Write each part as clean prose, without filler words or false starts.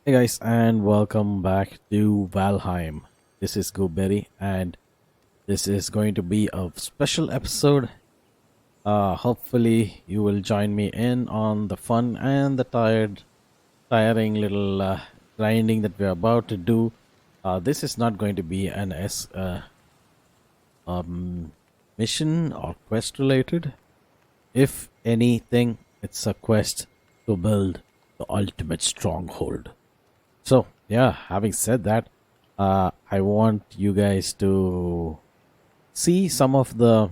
Hey guys, and welcome back to Valheim. This is Gooberry, and this is going to be a special episode. Hopefully, you will join me in on the fun and the tiring little grinding that we're about to do. This is not going to be an um, mission or quest related. If anything, it's a quest to build the ultimate stronghold. So, yeah, having said that, I want you guys to see some of the,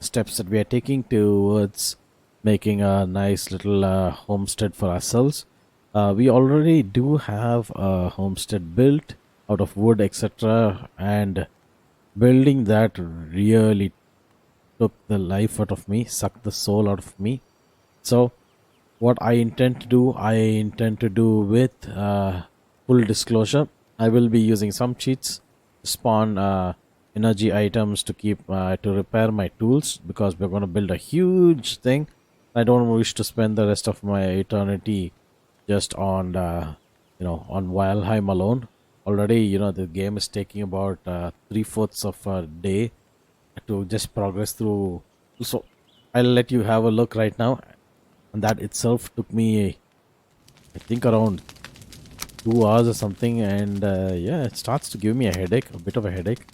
steps that we are taking towards making a nice little homestead for ourselves. We already do have a homestead built out of wood, etc., and building that really took the life out of me, sucked the soul out of me. So, what I intend to do with full disclosure. I will be using some cheats to spawn energy items to keep to repair my tools because we're going to build a huge thing. I don't wish to spend the rest of my eternity just on on Valheim alone. Already, the game is taking about 3/4 of a day to just progress through. So I'll let you have a look right now, and that itself took me, I think, around 2 hours or something. And yeah, it starts to give me a headache, a bit of a headache.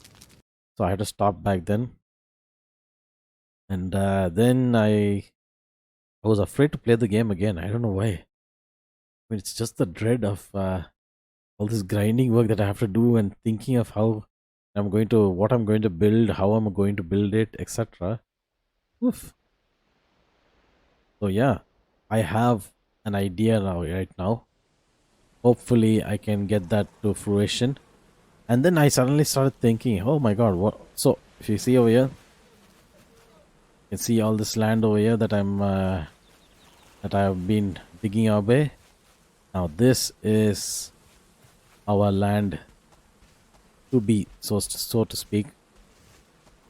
So I had to stop back then. And then I was afraid to play the game again. I don't know why. I mean, it's just the dread of all this grinding work that I have to do and thinking of what I'm going to build, how I'm going to build it, etc. Oof. So yeah, I have an idea now, right now. Hopefully, I can get that to fruition. And then I suddenly started thinking, oh my god, what? So if you see over here, you can see all this land over here that I've been digging away. Now this is our land to be, so to speak.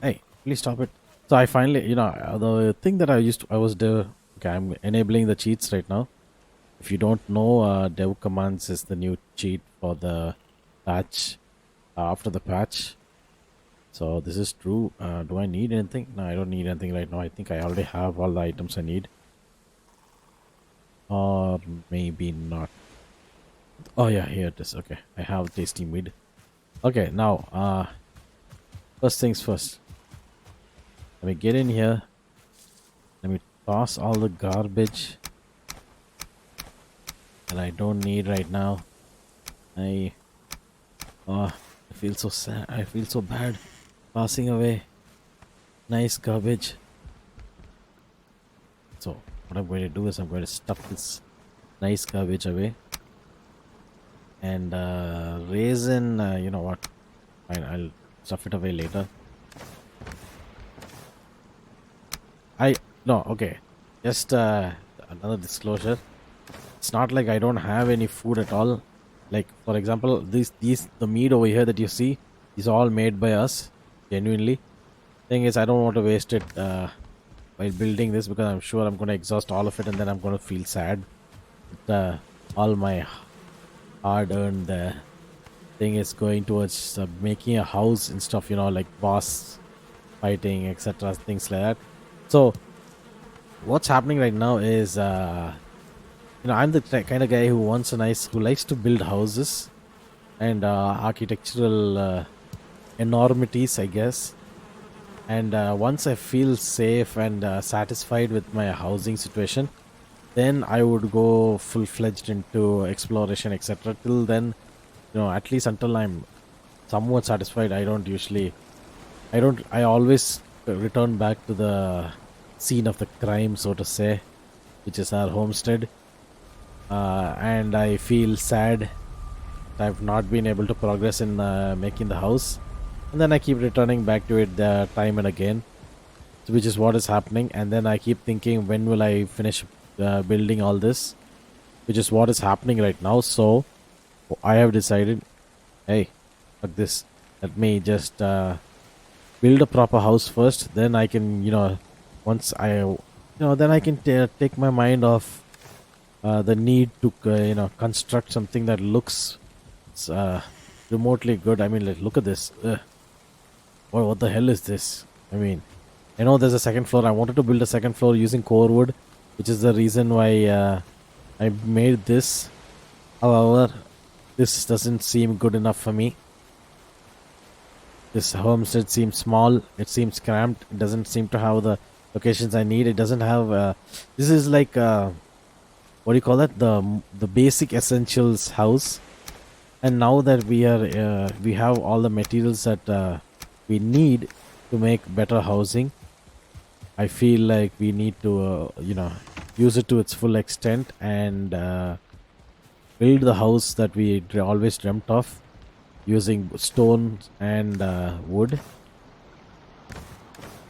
Hey, please stop it. So I finally, the thing that I was there. Okay, I'm enabling the cheats right now. If you don't know, dev commands is the new cheat for the patch. After the patch, so this is true. Do I need anything? No, I don't need anything right now. I think I already have all the items I need. Or maybe not. Oh yeah, here it is. Okay, I have tasty meat. Okay, now first things first. Let me get in here. Let me toss all the garbage that I don't need right now. I I feel so sad. I feel so bad passing away nice garbage. So what I'm going to do is I'm going to stuff this nice garbage away and raisin. You know what? Fine, I'll stuff it away later. I no okay. Just another disclosure. It's not like I don't have any food at all. Like for example, these the meat over here that you see is all made by us. Genuinely, thing is I don't want to waste it while building this because I'm sure I'm going to exhaust all of it and then I'm going to feel sad. All my hard-earned thing is going towards making a house and stuff. Like boss fighting, etc. Things like that. So what's happening right now is I'm the kind of guy who likes to build houses and architectural enormities, I guess. And once I feel safe and satisfied with my housing situation, then I would go full-fledged into exploration, etc. Till then, at least until I'm somewhat satisfied, I always return back to the scene of the crime, so to say, which is our homestead. And I feel sad that I've not been able to progress in making the house. And then I keep returning back to it time and again, which is what is happening. And then I keep thinking, when will I finish building all this? Which is what is happening right now. So I have decided, hey, fuck this. Let me just build a proper house first. Then I can, once I, then I can take my mind off the need to construct something that looks uh, remotely good. I mean, like, look at this. Boy, what the hell is this? I mean, I know there's a second floor. I wanted to build a second floor using core wood, which is the reason why I made this. However, this doesn't seem good enough for me. This homestead seems small. It seems cramped. It doesn't seem to have the locations I need. It doesn't have. This is like what do you call that? The basic essentials house. And now that we have all the materials that we need to make better housing, I feel like we need to use it to its full extent and build the house that we always dreamt of using stone and wood.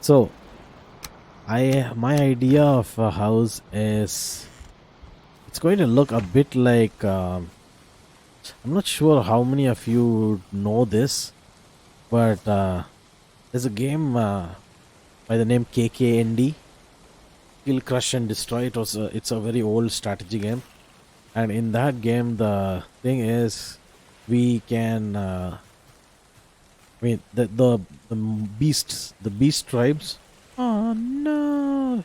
So my idea of a house is it's going to look a bit like I'm not sure how many of you know this, but there's a game by the name KKND, Kill, Crush, and Destroy. It's a very old strategy game, and in that game, the thing is, we can. I mean, the beast tribes. Oh no!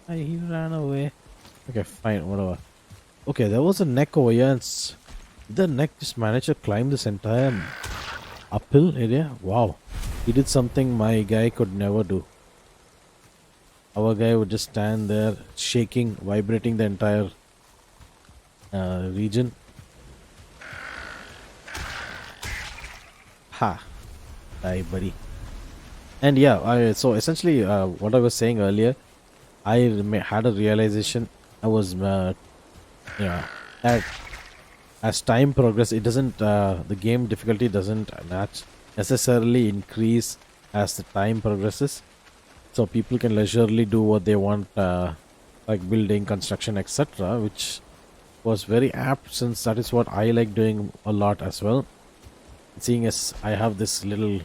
He ran away. Okay, fine, whatever. Okay, there was a neck over here, and did the neck just manage to climb this entire uphill area? Wow, he did something my guy could never do. Our guy would just stand there, shaking, vibrating the entire region. Ha! Die, buddy. And yeah, so essentially, what I was saying earlier, had a realization. I was, yeah, that as time progresses, it doesn't, the game difficulty doesn't necessarily increase as the time progresses. So people can leisurely do what they want, like building, construction, etc., which was very apt since that is what I like doing a lot as well. Seeing as I have this little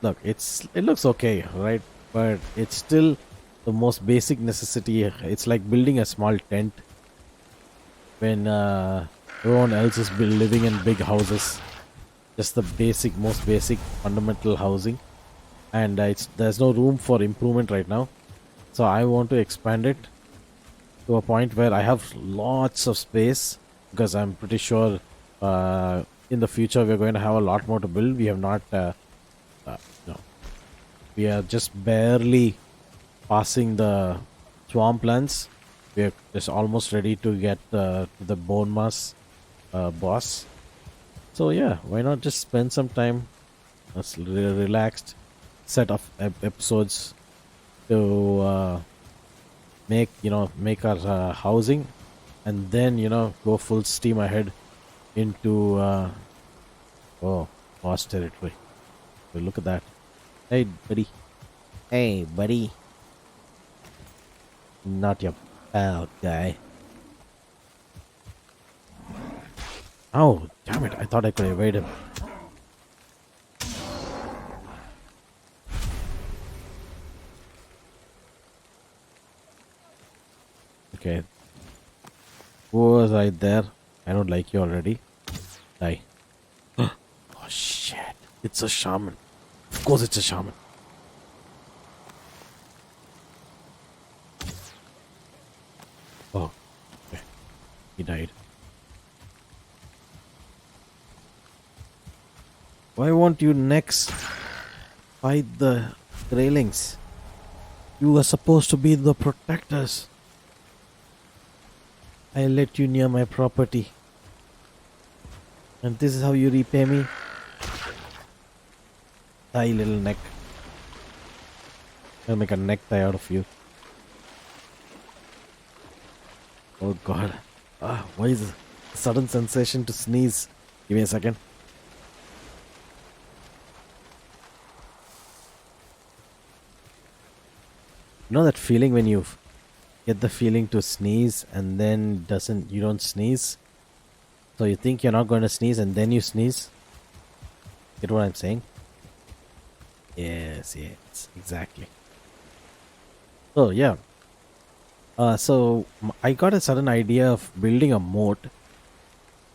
look, it looks okay, right? But it's still the most basic necessity. It's like building a small tent when everyone else is living in big houses. Just the most basic fundamental housing, and there's no room for improvement right now. So I want to expand it to a point where I have lots of space, because I'm pretty sure in the future we're going to have a lot more to build. We have not, no, we are just barely passing the swamplands. We're just almost ready to get to the bone mass boss. So yeah, why not just spend some time, relaxed set of episodes to make our housing, and then go full steam ahead into oh, lost territory. So look at that. Hey buddy. Hey buddy. Not your pal guy. Oh damn it, I thought I could evade him. Okay, who was right there? I don't like you already. Die. Oh shit, it's a shaman. Of course it's a shaman. Oh, okay. He died. Why won't you next fight the railings? You were supposed to be the protectors. I let you near my property, and this is how you repay me? Die, little neck. I'll make a necktie out of you. Oh god. Why is a sudden sensation to sneeze? Give me a second. You know that feeling when you get the feeling to sneeze and then you don't sneeze? So you think you're not going to sneeze and then you sneeze? Get what I'm saying? Yes, exactly. So yeah. I got a sudden idea of building a moat,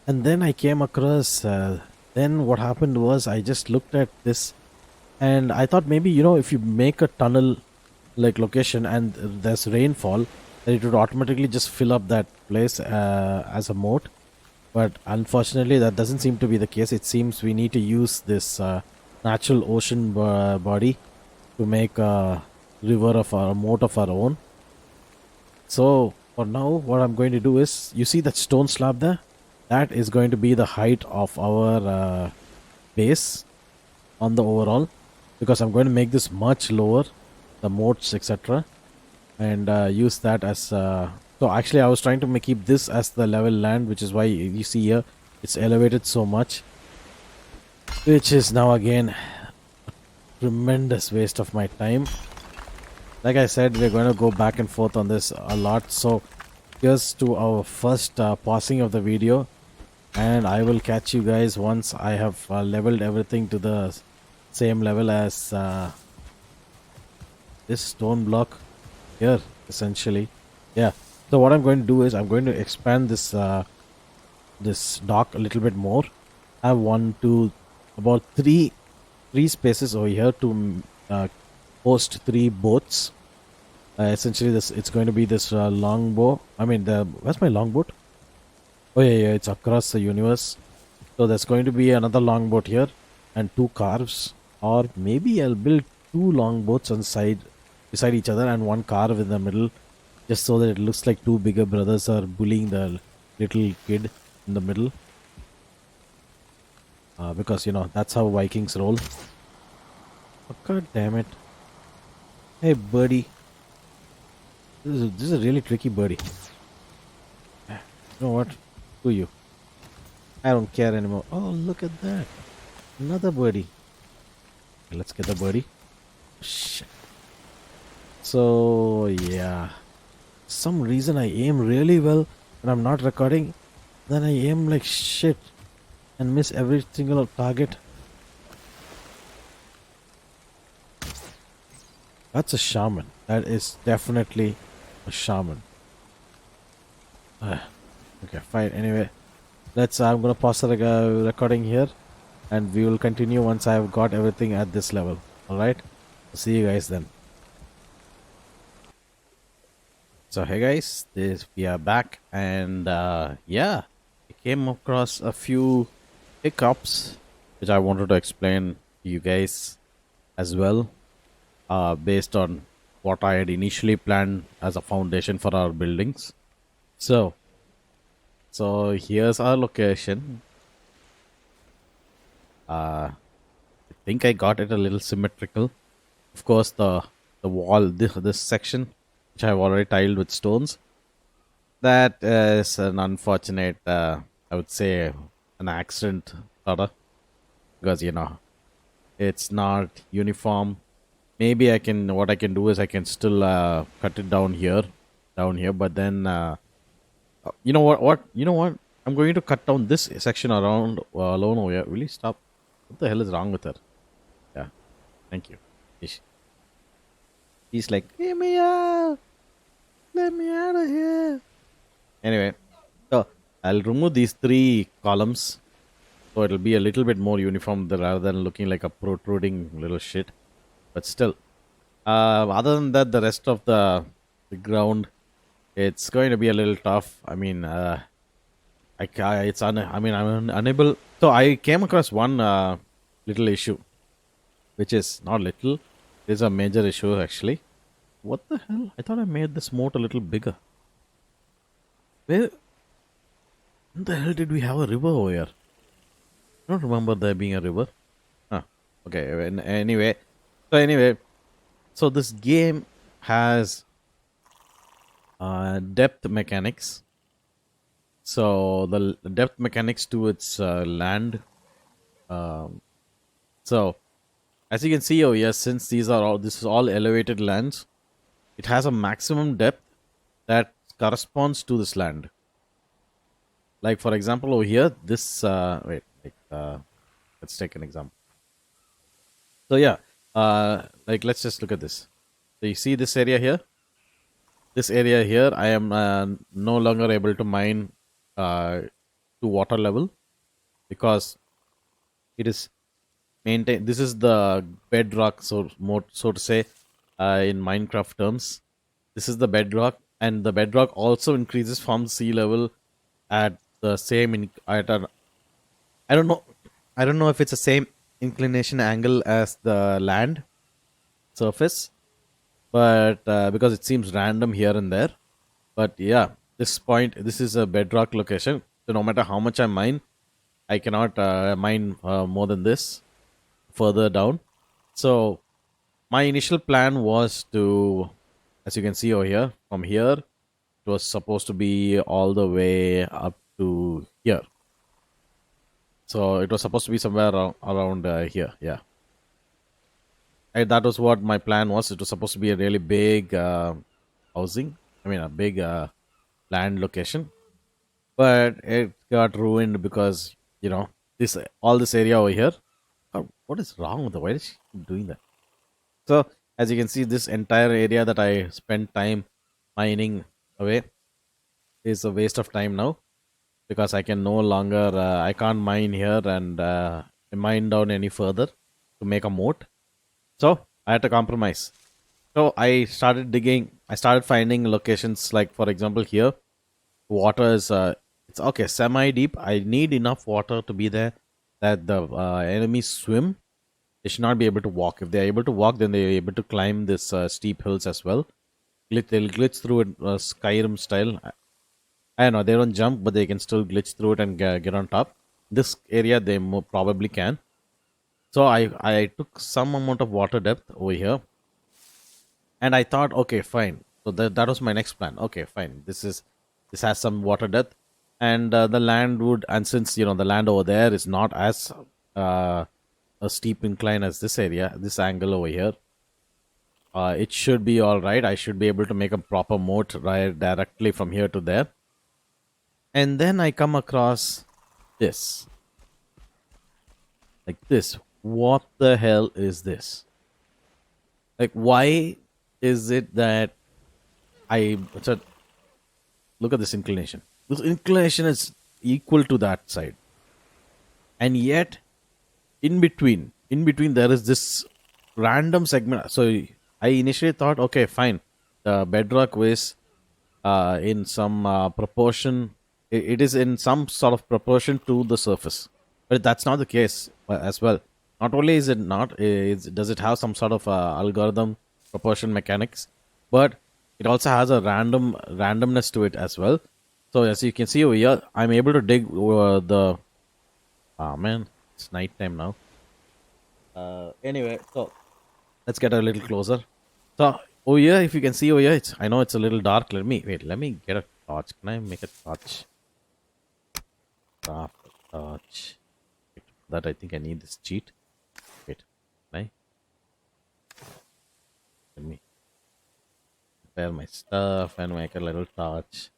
and then I came across. Then what happened was I just looked at this, and I thought maybe if you make a tunnel like location and there's rainfall, then it would automatically just fill up that place as a moat. But unfortunately, that doesn't seem to be the case. It seems we need to use this natural ocean body to make a river of our moat of our own. So for now, what I'm going to do is, you see that stone slab there? That is going to be the height of our base on the overall, because I'm going to make this much lower, the moats, etc., and use that as. So actually, I was trying to keep this as the level land, which is why you see here it's elevated so much, which is now again tremendous waste of my time. Like I said, we're going to go back and forth on this a lot. So here's to our first pausing of the video, and I will catch you guys once I have leveled everything to the same level as this stone block here, essentially. Yeah. So what I'm going to do is I'm going to expand this dock a little bit more. I have one, two, about three spaces over here to host three boats. Essentially, this it's going to be this longbow. I mean, the where's my longboat? Oh yeah, it's across the universe. So there's going to be another longboat here and two carves, or maybe I'll build two longboats on side beside each other and one carve in the middle, just so that it looks like two bigger brothers are bullying the little kid in the middle. Because that's how Vikings roll. Oh, God damn it! Hey, buddy, this is a really tricky birdie. You know what? Screw you. I don't care anymore. Oh, look at that! Another birdie. Let's get the birdie. Shit. So yeah, some reason I aim really well when I'm not recording. Then I aim like shit and miss every single target. That's a shaman. That is definitely a shaman. Okay, fine. Anyway, let's. I'm gonna pause the recording here, and we will continue once I've got everything at this level. All right. See you guys then. So hey guys, this we are back, and yeah, I came across a few hiccups which I wanted to explain to you guys as well, based on what I had initially planned as a foundation for our buildings. So, so here's our location. I think I got it a little symmetrical. Of course, the wall, this section, which I've already tiled with stones, that is an unfortunate, I would say, an accident, sort of, because it's not uniform. Maybe what I can do is I can still cut it down here, but then you know what, I'm going to cut down this section around alone over here. Will you stop? What the hell is wrong with her? Yeah, thank you. Ish. He's like, get me out, let me out of here. Anyway, so I'll remove these three columns, so it'll be a little bit more uniform rather than looking like a protruding little shit. But still, other than that, the rest of the ground, it's going to be a little tough. I mean, I mean, I'm unable. So I came across one little issue, which is not little. It's a major issue actually. What the hell? I thought I made this moat a little bigger. Where in the hell did we have a river over here? I don't remember there being a river. Huh. Okay. Anyway, so this game has depth mechanics. So the depth mechanics to its land. Um, so as you can see over here, since this is all elevated lands, it has a maximum depth that corresponds to this land. Like for example, over here, this let's take an example. So yeah, like let's just look at this. So you see this area here? this area here, I am no longer able to mine to water level because it is maintain. This is the bedrock, so more so to say, in Minecraft terms. This is the bedrock, and the bedrock also increases from sea level at the same at an, I don't know. I don't know if it's the same inclination angle as the land surface, but because it seems random here and there. But yeah, this is a bedrock location. So no matter how much I mine, I cannot mine more than this further down. So my initial plan was to, as you can see over here, from here, it was supposed to be all the way up to here. So it was supposed to be somewhere around here. Yeah. And that was what my plan was. It was supposed to be a really big housing. I mean, a big land location. But it got ruined because, this all this area over here. What is wrong with the? Why is she doing that? So as you can see, this entire area that I spent time mining away is a waste of time now because I can no longer I can't mine here and mine down any further to make a moat. So I had to compromise. So I started digging. I started finding locations like, for example, here water is it's okay semi deep. I need enough water to be there that the enemies swim. They should not be able to walk. If they're able to walk, then they're able to climb this steep hills as well. They'll glitch through it Skyrim style. I don't know, they don't jump, but they can still glitch through it and get on top. This area they probably can. So I took some amount of water depth over here, and I thought, okay, fine. So that was my next plan. Okay, fine. This has some water depth, and the land would, and since the land over there is not as uh, a steep incline as this area, this angle over here, it should be all right. I should be able to make a proper moat right directly from here to there. And then I come across this, like this. What the hell is this? Like, why is it that I so look at this inclination? This inclination is equal to that side, and yet in between there is this random segment. So I initially thought, okay, fine, the bedrock weighs in some proportion. It is in some sort of proportion to the surface, but that's not the case as well. Not only is it not, does it have some sort of algorithm proportion mechanics, but it also has a randomness to it as well. So as you can see over here, I'm able to dig the. Ah man, it's night time now. Anyway, so let's get a little closer. So over here, if you can see over here, I know it's a little dark. Let me get a torch. Can I make a torch? Craft a torch. Wait, that I think I need this cheat. Wait, can I? Let me prepare my stuff and make a little torch.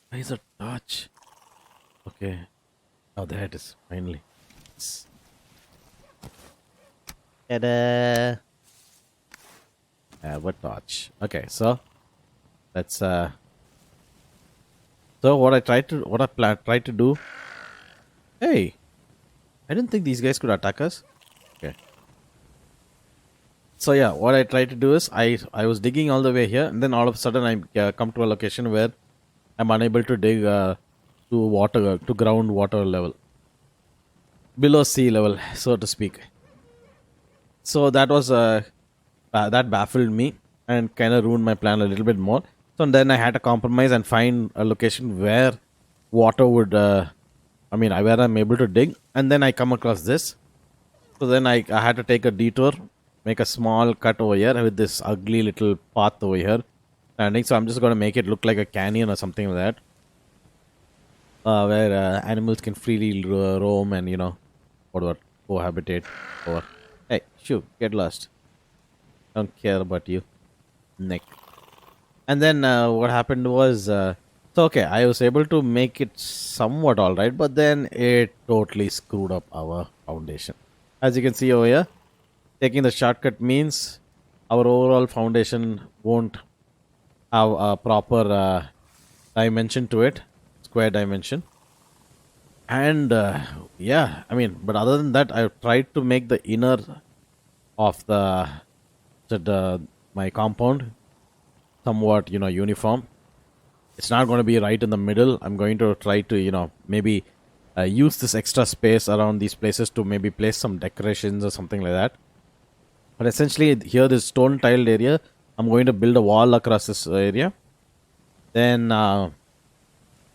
Where is a torch? Okay. Oh, there it is. Finally. Ta-da! Have a torch. Okay, so let's so what I tried to do. Hey, I didn't think these guys could attack us. Okay. So yeah, what I tried to do is I was digging all the way here, and then all of a sudden I come to a location where I'm unable to dig to ground water level, below sea level, so to speak. So that was that baffled me and kind of ruined my plan a little bit more. So then I had to compromise and find a location where water would, where I'm able to dig. And then I come across this. So then I had to take a detour, make a small cut over here with this ugly little path over here standing. So I'm just going to make it look like a canyon or something like that, where animals can freely roam and, whatever, cohabitate. Or, hey, shoo, get lost. Don't care about you, Nick. And then what happened was, so okay, I was able to make it somewhat all right, but then it totally screwed up our foundation. As you can see over here, taking the shortcut means our overall foundation won't have a proper dimension to it, square dimension. And yeah, I mean, but other than that, I've tried to make the inner of the my compound somewhat, uniform. It's not going to be right in the middle. I'm going to try to, maybe use this extra space around these places to maybe place some decorations or something like that. But essentially, here, this stone tiled area, I'm going to build a wall across this area. Then,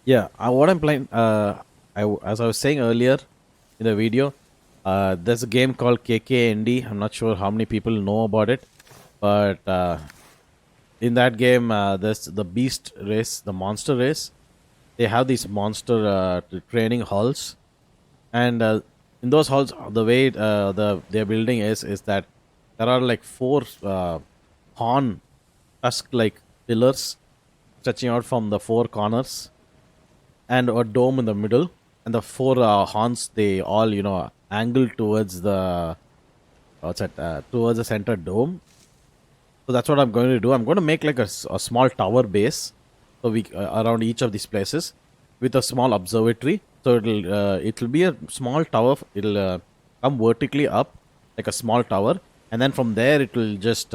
yeah, what I'm playing, as I was saying earlier in the video, there's a game called KKND. I'm not sure how many people know about it, but in that game, there's the beast race, the monster race. They have these monster training halls, and in those halls, the way their building is that there are like four horn tusk like pillars stretching out from the four corners, and a dome in the middle, and the four horns they all angle towards the what's that towards the center dome. So that's what I'm going to do. I'm going to make like a small tower base, so we around each of these places with a small observatory. So it'll be a small tower. It'll come vertically up like a small tower, and then from there it will just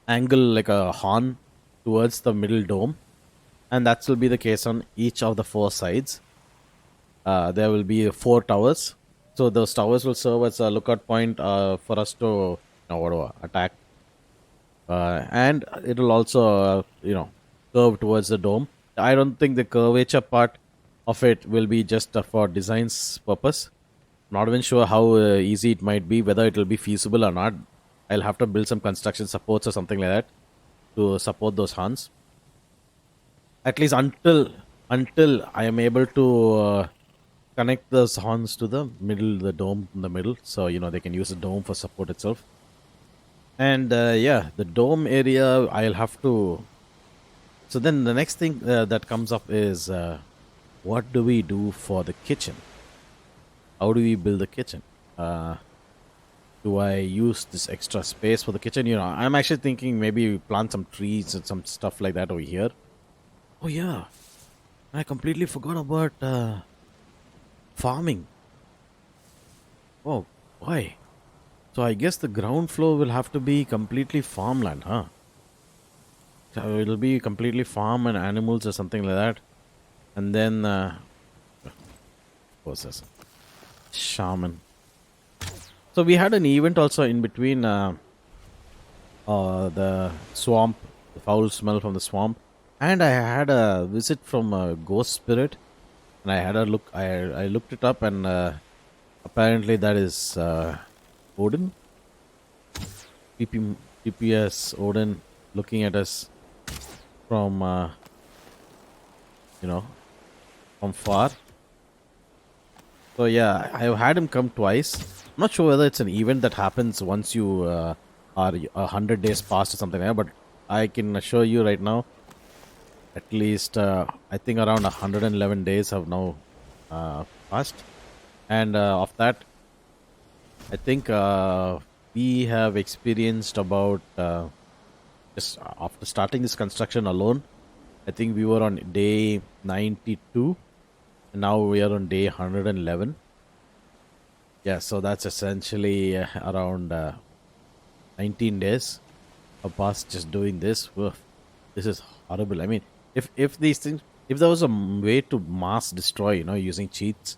angle like a horn towards the middle dome, and that will be the case on each of the four sides. There will be four towers. So those towers will serve as a lookout point for us to whatever, attack, and it will also curve towards the dome. I don't think the curvature part of it will be just for design's purpose. Not even sure how easy it might be, whether it will be feasible or not. I'll have to build some construction supports or something like that to support those horns. At least until I am able to connect those horns to the middle, the dome in the middle, so they can use the dome for support itself. And yeah, the dome area I'll have to. So then the next thing that comes up is what do we do for the kitchen? How do we build the kitchen? Do I use this extra space for the kitchen? I'm actually thinking maybe plant some trees and some stuff like that over here. Oh yeah, I completely forgot about farming. Oh, why? So I guess the ground floor will have to be completely farmland, huh? So it'll be completely farm and animals or something like that. And then, what's this? Shaman. So we had an event also in between the swamp, the foul smell from the swamp, and I had a visit from a ghost spirit, and I had a look. I looked it up, and apparently that is Odin. PPS Odin looking at us from from far. So yeah, I've had him come twice. I'm not sure whether it's an event that happens once you are 100 days past or something like that, but I can assure you right now, at least I think around 111 days have now passed, and of that, I think we have experienced about just after starting this construction alone. I think we were on day 92, and now we are on day 111. Yeah, so that's essentially around 19 days of past just doing this. Oof, this is horrible. I mean, if these things, if there was a way to mass destroy, using cheats,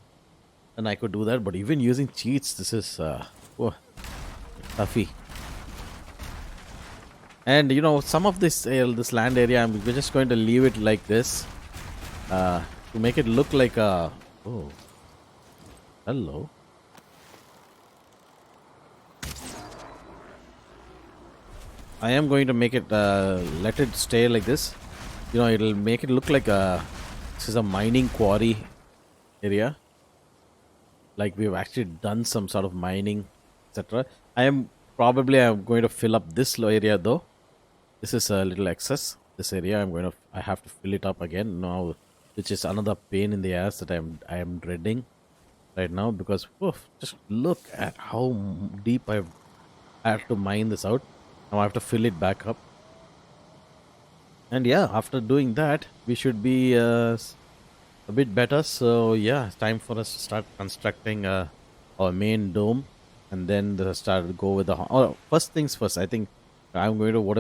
then I could do that. But even using cheats, this is toughy. And some of this land area, we're just going to leave it like this to make it look like a. Oh, hello. I am going to make it let it stay like this. It'll make it look like this is a mining quarry area. Like we've actually done some sort of mining, etc. I'm going to fill up this low area though. This is a little excess. This area I have to fill it up again now, which is another pain in the ass that I am dreading. right now because just look at how deep I have to mine this out. Now I have to fill it back up. And yeah, after doing that, we should be a bit better. So yeah, it's time for us to start constructing our main dome, and then start go with the. Oh, first things first. I think what I'm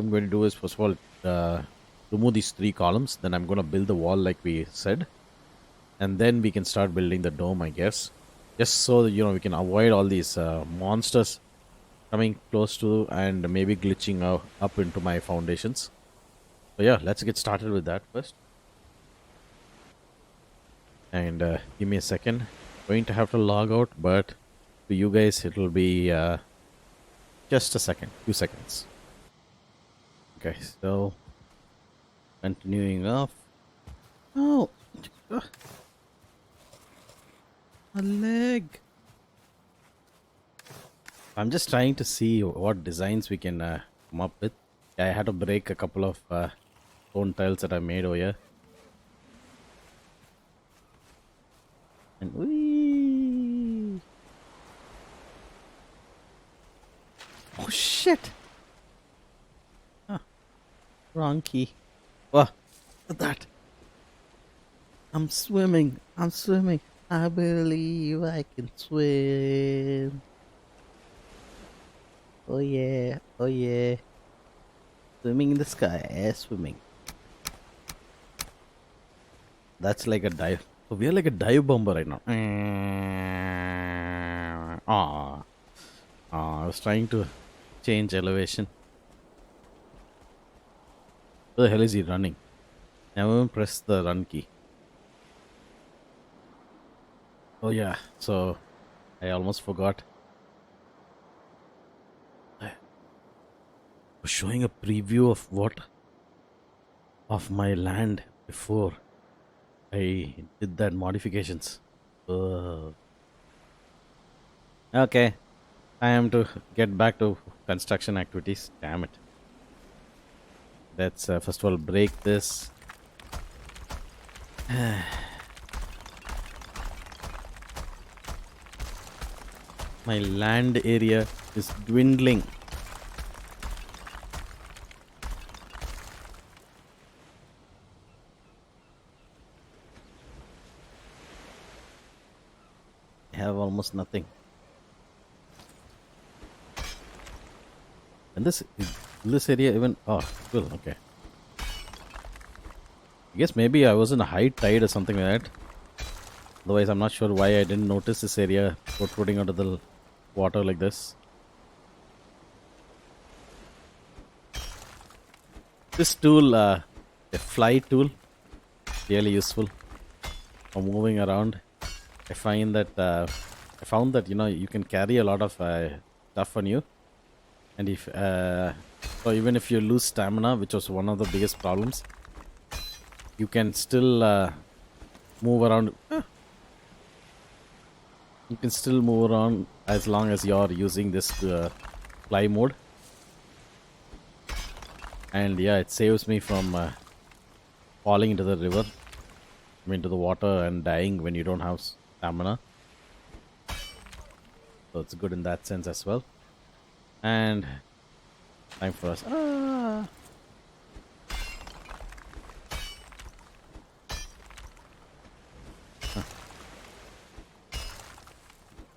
going to do is first of all remove these three columns. Then I'm going to build the wall like we said, and then we can start building the dome. I guess just so that, we can avoid all these monsters coming close to and maybe glitching up into my foundations. So yeah, let's get started with that first. And give me a second. Going to have to log out, but to you guys it will be just a second, few seconds. Okay, so continuing off. Oh, uh, a leg. I'm just trying to see what designs we can come up with. I had to break a couple of stone tiles that I made over here. And whee! Oh shit! Ah, wrong key. Oh, look at that! I'm swimming. I'm swimming. I believe I can swim. Oh yeah. Oh yeah. Swimming in the sky. Swimming. That's like a dive. So we are like a dive bomber right now. Ah. I was trying to change elevation. Where the hell is he running? Never even press the run key. Oh yeah. So I almost forgot. I was showing a preview of my land before I did that modifications. Okay, I am to get back to construction activities. Damn it! Let's first of all break this. My land area is dwindling. I have almost nothing. And this area even cool, okay. I guess maybe I was in a high tide or something like that. Otherwise I'm not sure why I didn't notice this area protruding out of the water like this. This tool, a fly tool, really useful for moving around. I found that you can carry a lot of stuff on you, and if so even if you lose stamina, which was one of the biggest problems, you can still move around. You can still move around as long as you're using this fly mode. And yeah, it saves me from falling into the river, into the water, and dying when you don't have stamina. So it's good in that sense as well. And time for us.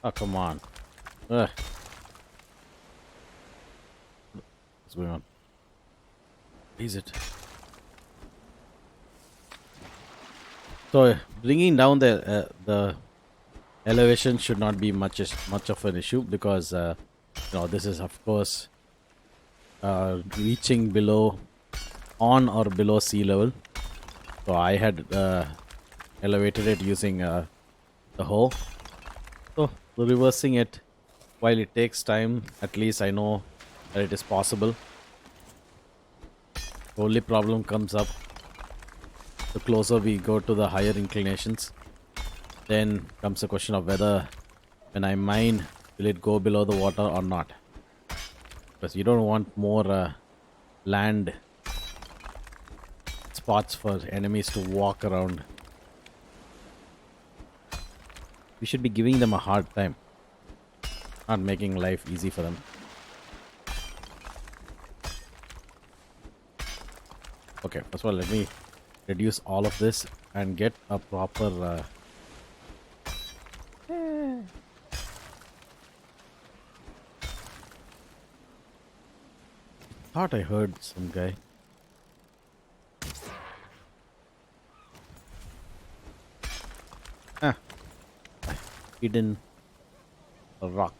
Oh, come on. Ugh. What's going on? Is it? So bringing down the elevation should not be much of an issue because this is of course reaching on or below sea level. So I had elevated it using the hoe. So reversing it, while it takes time, at least I know that it is possible. The only problem comes up the closer we go to the higher inclinations. Then comes the question of whether when I mine, will it go below the water or not? Because you don't want more land spots for enemies to walk around. We should be giving them a hard time, not making life easy for them. Okay, first of all, let me reduce all of this and get a proper. Thought I heard some guy. Ah, hidden rock.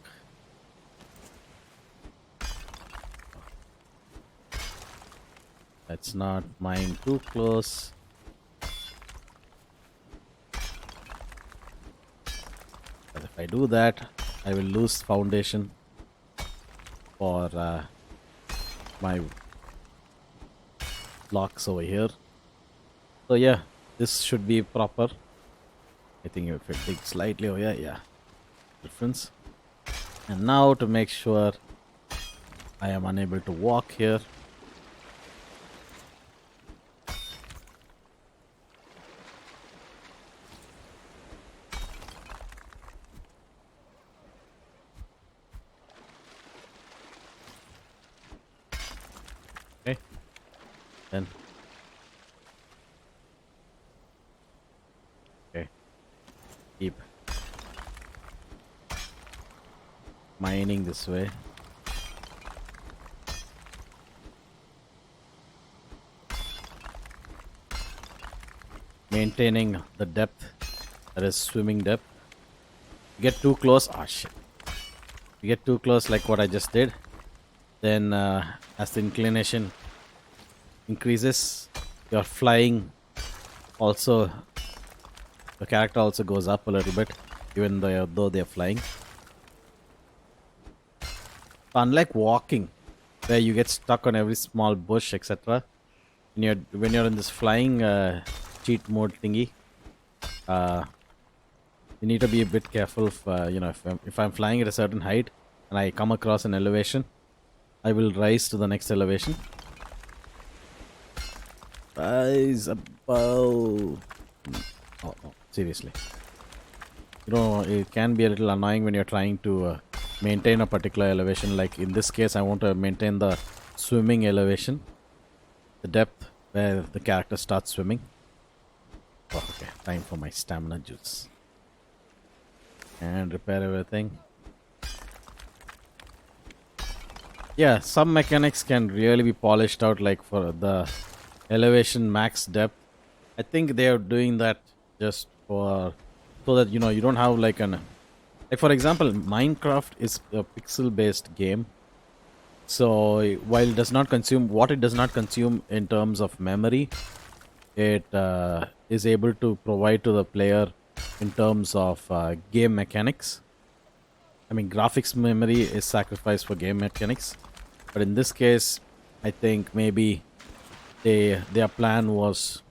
Let's not mine too close. But if I do that, I will lose foundation for my blocks over here. So yeah, this should be proper. I think if it digs slightly over here, yeah, difference. And now to make sure I am unable to walk here. Okay, then okay, keep mining this way. Maintaining the depth, that is swimming depth. Get too close, ah shit. You get too close like what I just did, then as the inclination increases, your flying also, the character also goes up a little bit, even though they're flying. Unlike walking, where you get stuck on every small bush, etc. When you're in this flying cheat mode thingy, uh, you need to be a bit careful. If I'm flying at a certain height and I come across an elevation, I will rise to the next elevation. Rise above. Oh, no, seriously. It can be a little annoying when you're trying to maintain a particular elevation. Like in this case, I want to maintain the swimming elevation, the depth where the character starts swimming. Oh, okay, time for my stamina juice. And repair everything. Yeah, some mechanics can really be polished out, like for the elevation max depth. I think they are doing that just for so that you don't have like for example, Minecraft is a pixel based game. So while it does not consume what it does not consume in terms of memory, it is able to provide to the player in terms of game mechanics. I mean, graphics memory is sacrificed for game mechanics, but in this case, I think maybe their plan was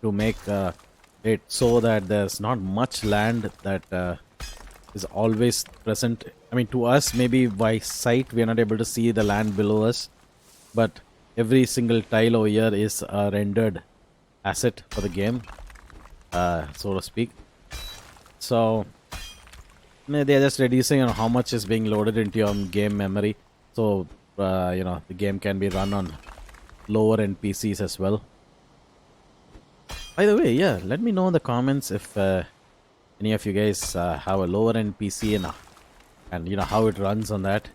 to make it so that there's not much land that is always present. I mean, to us, maybe by sight, we are not able to see the land below us, but every single tile over here is a rendered asset for the game, so to speak. So they're just reducing on how much is being loaded into your game memory, so the game can be run on lower end PCs as well. By the way, yeah, let me know in the comments if any of you guys have a lower end PC and how it runs on that.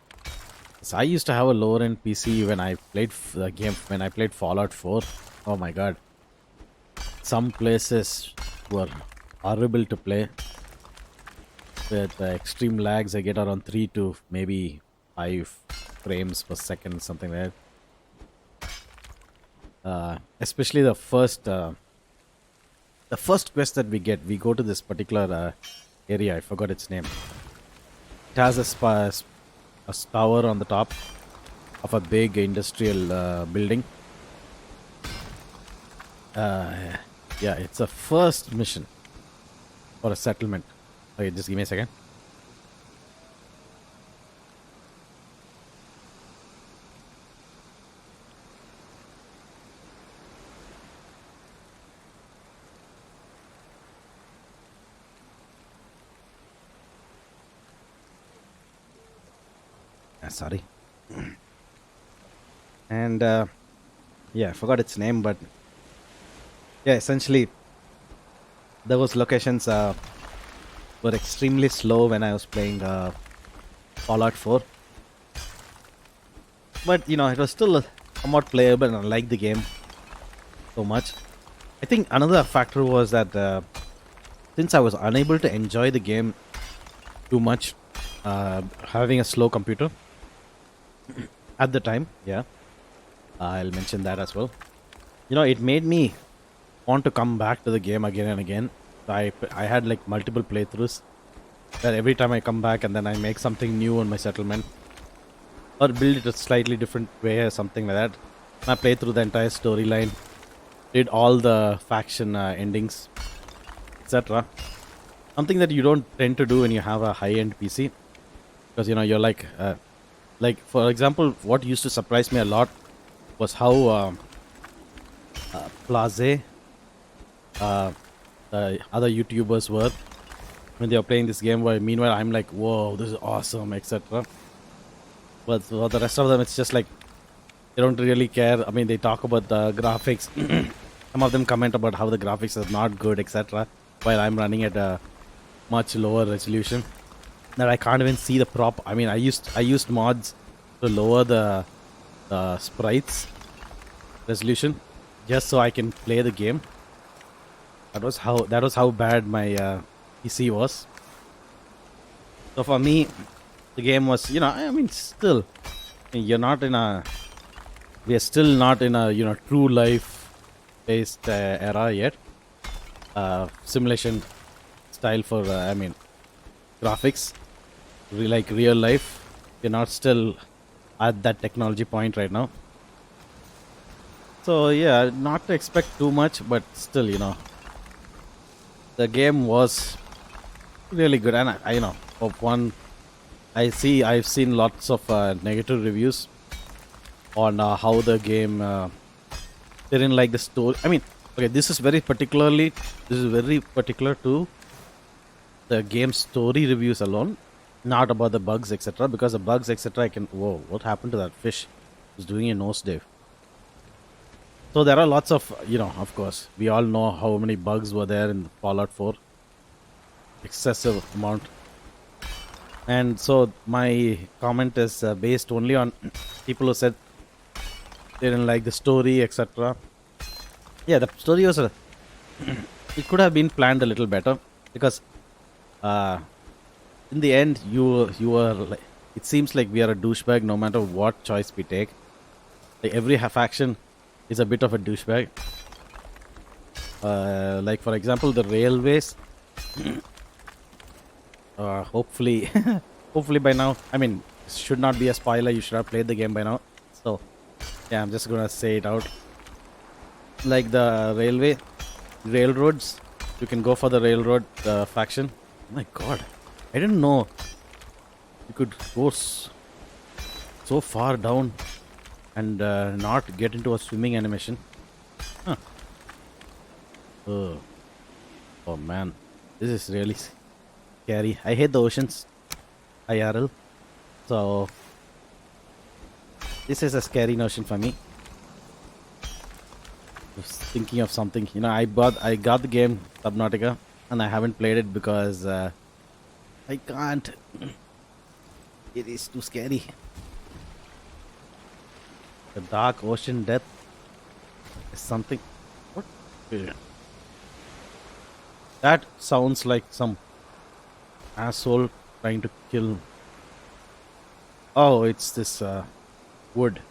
So I used to have a lower end PC when I played the game when I played Fallout 4. Oh my god, some places were horrible to play with extreme lags. I get around 3 to maybe 5 frames per second, something like that. Especially the first quest that we go to this particular area. I forgot its name. It has a tower on the top of a big industrial building. Yeah, it's a first mission for a settlement. Okay, just give me a second. Sorry. And yeah, I forgot its name, but yeah, essentially those locations were extremely slow when I was playing Fallout 4. But it was still somewhat playable, and I liked the game so much. I think another factor was that since I was unable to enjoy the game too much, having a slow computer at the time, yeah, I'll mention that as well. It made me want to come back to the game again and again. I had like multiple playthroughs where every time I come back and then I make something new on my settlement or build it a slightly different way or something like that. I play through the entire storyline, did all the faction endings, etc. Something that you don't tend to do when you have a high-end PC, because you're like for example, what used to surprise me a lot was how blase the other YouTubers were when they were playing this game. While meanwhile, I'm like, whoa, this is awesome, etc. But for the rest of them, it's just like they don't really care. I mean, they talk about the graphics. Some of them comment about how the graphics are not good, etc. While I'm running at a much lower resolution that I can't even see the prop. I mean, I used mods to lower the sprites resolution just so I can play the game. That was how bad my PC was. So for me, the game was, I mean, still, you're not in a, we are still not in a, true life based era yet. Simulation style for, I mean, graphics, like real life. You're not still at that technology point right now. So yeah, not to expect too much, but still, the game was really good. And of one, I've seen lots of negative reviews on how the game they didn't like the story. I mean, okay, this is very particular to the game story reviews alone, not about the bugs, etc. Because the bugs, etc. I can. Whoa, what happened to that fish? It's doing a nosedive. So there are lots of, of course, we all know how many bugs were there in Fallout 4, excessive amount. And so my comment is based only on people who said they didn't like the story, etc. Yeah, the story was it could have been planned a little better, because uh, in the end you are like, it seems like we are a douchebag no matter what choice we take. Like every faction is a bit of a douchebag. Like for example, the railways. Hopefully, hopefully by now. I mean, should not be a spoiler. You should have played the game by now. So, yeah, I'm just gonna say it out. Like the railroads. You can go for the railroad faction. Oh my God, I didn't know you could go so far down and not get into a swimming animation. Huh. Oh, oh man, this is really scary. I hate the oceans, IRL. So this is a scary notion for me. Just thinking of something, I got the game Subnautica, and I haven't played it because I can't. It is too scary. The dark ocean death is something. What? That sounds like some asshole trying to kill. Oh, it's this wood,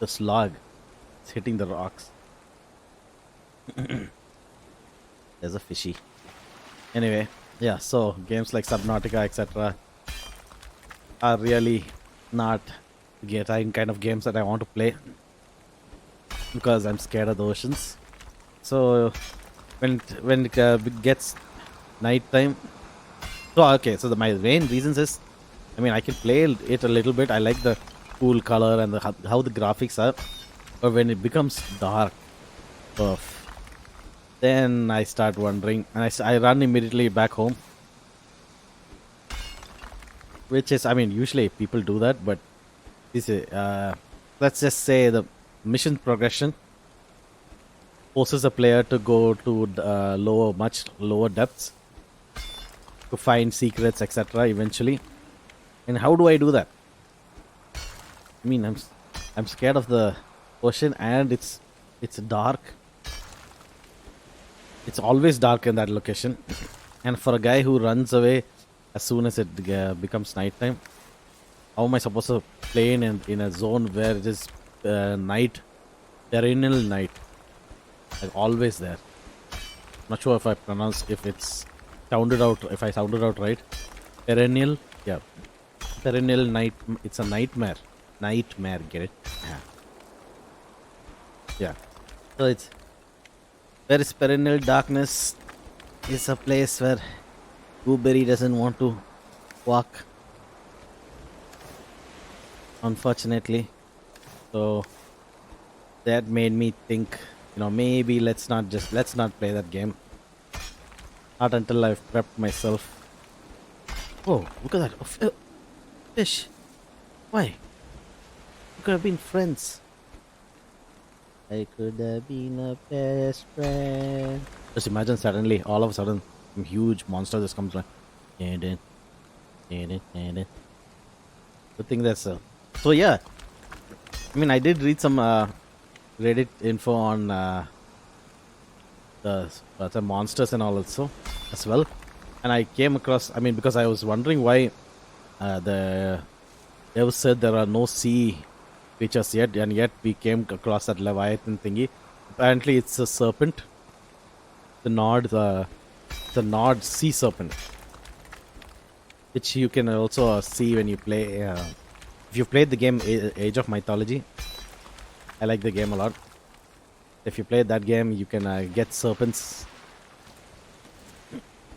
this log. It's hitting the rocks. There's a fishy. Anyway, yeah. So games like Subnautica, etc., are really not the kind of games that I want to play, because I'm scared of the oceans. So when it gets nighttime, so okay. So my main reasons is, I mean, I can play it a little bit. I like the cool color and how the graphics are, but when it becomes dark, oof, then I start wondering, and I run immediately back home. Which is, I mean, usually people do that, but This is, let's just say the mission progression forces a player to go to much lower depths to find secrets, etc. Eventually, and how do I do that? I mean, I'm scared of the ocean, and it's dark. It's always dark in that location, and for a guy who runs away as soon as it becomes nighttime, how am I supposed to play in a zone where it is night, perennial night, like always there? Not sure if I pronounce if I sounded out right. Perennial, yeah, perennial night. It's a nightmare. Nightmare, get it? Yeah. Yeah. So it's where is perennial darkness is a place where Gooberry doesn't want to walk, unfortunately. So that made me think, maybe let's not play that game. Not until I've prepped myself. Oh, look at that. Fish. Why? We could have been friends. I could have been a best friend. Just imagine suddenly, all of a sudden, some huge monster just comes like. Good thing that's so yeah. I mean, I did read some Reddit info on the monsters and all also as well, and I came across. I mean, because I was wondering why the devs said there are no sea creatures yet, and yet we came across that Leviathan thingy. Apparently, it's a serpent, the Nod sea serpent, which you can also see when you play. If you played the game Age of Mythology, I like the game a lot. If you play that game, you can get serpents,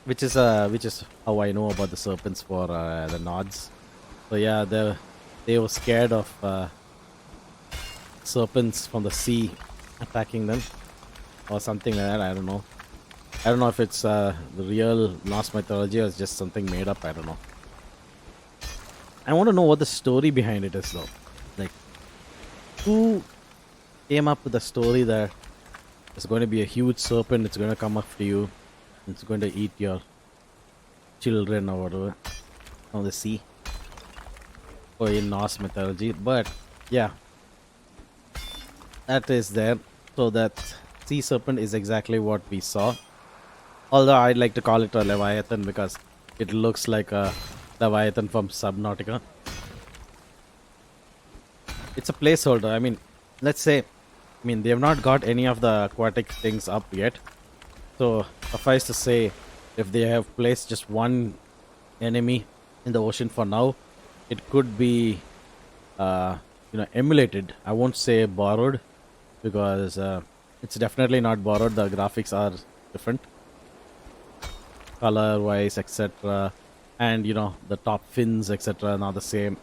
which is how I know about the serpents for the Nods. So yeah, they were scared of serpents from the sea attacking them or something like that. I don't know. I don't know if it's the real Norse mythology or it's just something made up. I don't know. I want to know what the story behind it is, though. Like, who came up with the story that there's going to be a huge serpent, it's going to come after you, and it's going to eat your children or whatever on the sea, or in Norse mythology. But yeah, that is there. So that sea serpent is exactly what we saw. Although I'd like to call it a Leviathan because it looks like a Leviathan from Subnautica. It's a placeholder. I mean, let's say, I mean, they have not got any of the aquatic things up yet. So, suffice to say, if they have placed just one enemy in the ocean for now, it could be, emulated. I won't say borrowed because it's definitely not borrowed. The graphics are different, color wise, etc. And the top fins, etc. are not the same.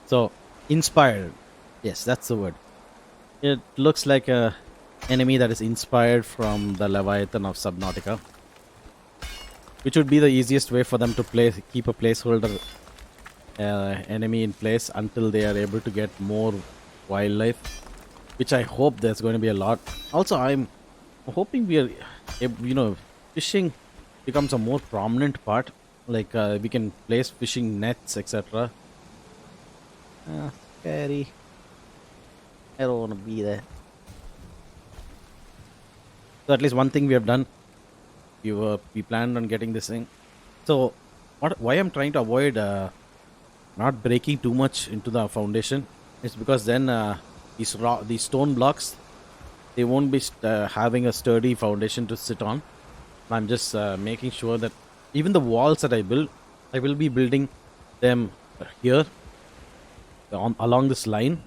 So, inspired. Yes, that's the word. It looks like a enemy that is inspired from the Leviathan of Subnautica, which would be the easiest way for them to keep a placeholder enemy in place until they are able to get more wildlife, which I hope there's going to be a lot. Also, I'm hoping fishing becomes a more prominent part. Like we can place fishing nets, etc. Scary. I don't want to be there. So at least one thing we have done. We planned on getting this thing. So why I'm trying to avoid not breaking too much into the foundation is because then these stone blocks, they won't be having a sturdy foundation to sit on. I'm just making sure that even the walls that I build, I will be building them here along this line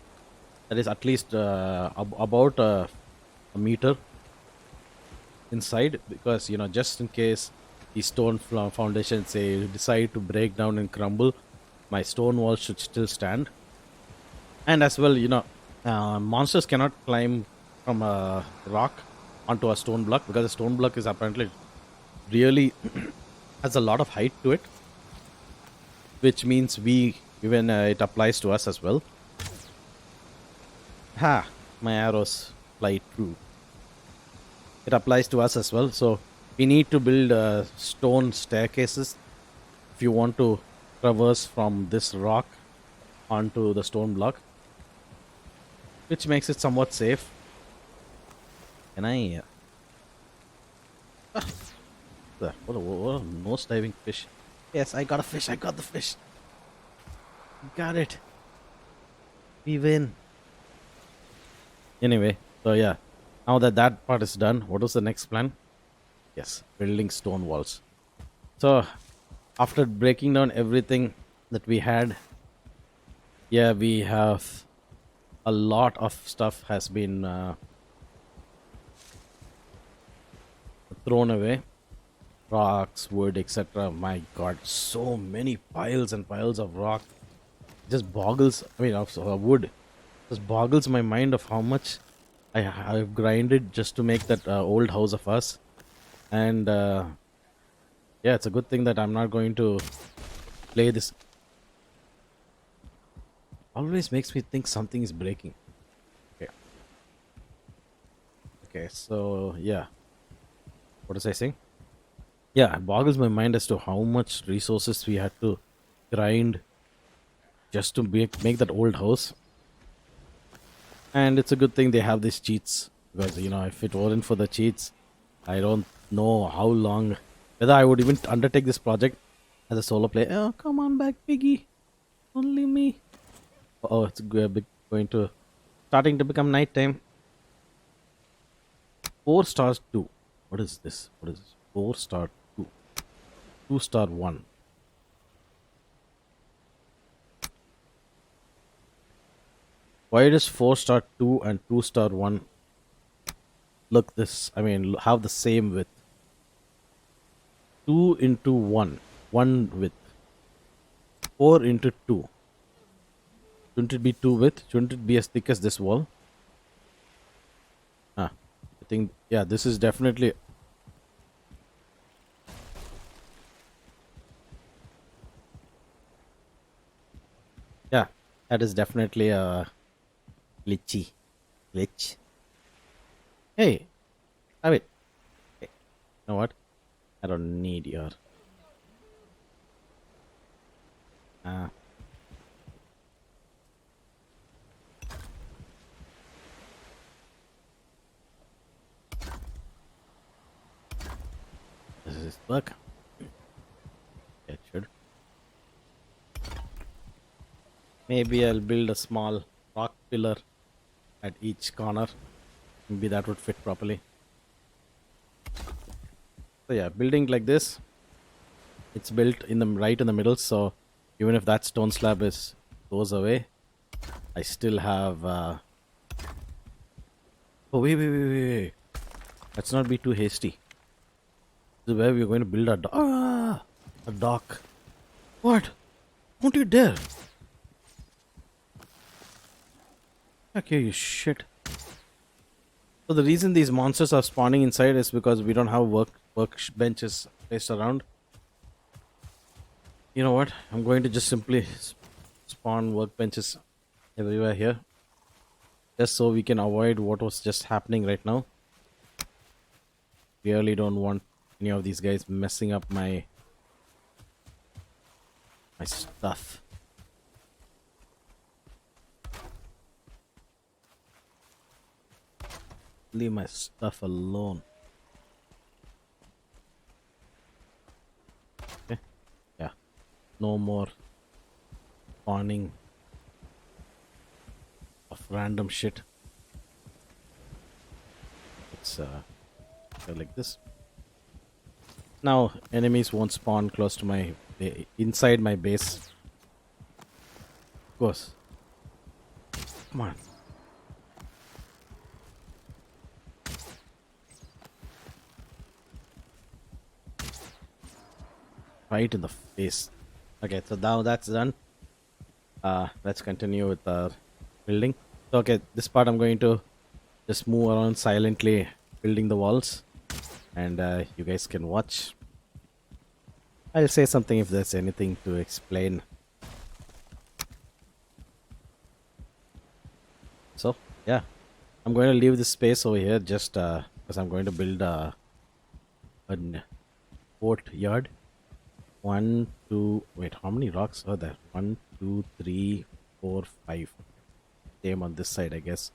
that is at least about a meter inside, because just in case the stone foundations say decide to break down and crumble, my stone wall should still stand. And as well, monsters cannot climb from a rock onto a stone block because the stone block is apparently really has a lot of height to it, which means even it applies to us as well. Ha! My arrows fly true. It applies to us as well. So we need to build stone staircases if you want to traverse from this rock onto the stone block, which makes it somewhat safe. Can I? What a nose diving fish. Yes, I got a fish. I got the fish. Got it. We win. Anyway, so yeah. Now that that part is done, what was the next plan? Yes, building stone walls. So after breaking down everything that we had, yeah, we have a lot of stuff has been thrown away. Rocks, wood, etc. My God, so many piles and piles of rock. Just boggles. I mean, of wood. Just boggles my mind of how much I've grinded just to make that old house of us. And yeah, it's a good thing that I'm not going to play this. Always makes me think something is breaking. Okay. Okay. So yeah, what was I saying? Yeah, it boggles my mind as to how much resources we had to grind just to make that old house. And it's a good thing they have these cheats because if it weren't for the cheats, I don't know how long whether I would even undertake this project as a solo player. Oh, come on back, Piggy. Only me. Oh, it's going to starting to become nighttime. 4 stars 2. What is this? What is this? 4 star 2. 2 star 1. Why does 4 star 2 and 2 star 1 look this? I mean, have the same width. 2 into 1. 1 width. 4 into 2. Shouldn't it be 2 width? Shouldn't it be as thick as this wall? Ah, I think, yeah, this is definitely. Yeah, that is definitely a glitchy. Glitch. Hey, have it. Hey, you know what? I don't need your. Ah, does this work? Yeah, it should. Maybe I'll build a small rock pillar at each corner. Maybe that would fit properly. So yeah, building like this, it's built in the right in the middle. So even if that stone slab is goes away, I still have. Oh wait! Let's not be too hasty. This is where we're going to build a dock. What? Don't you dare! Okay, you shit. So the reason these monsters are spawning inside is because we don't have workbenches placed around. You know what? I'm going to just simply spawn workbenches everywhere here, just so we can avoid what was just happening right now. Really don't want any of these guys messing up my stuff. Leave my stuff alone. Okay. Yeah. No more spawning of random shit. It's go like this. Now enemies won't spawn close to my inside my base. Of course. Come on. Right in the face. Okay, so now that's done. Let's continue with our building. So, okay, this part I'm going to just move around silently, building the walls, and you guys can watch. I'll say something if there's anything to explain. So, Yeah, I'm going to leave this space over here just because I'm going to build a fort yard. One, two, wait, how many rocks are there? One, two, three, four, five. Same on this side, I guess.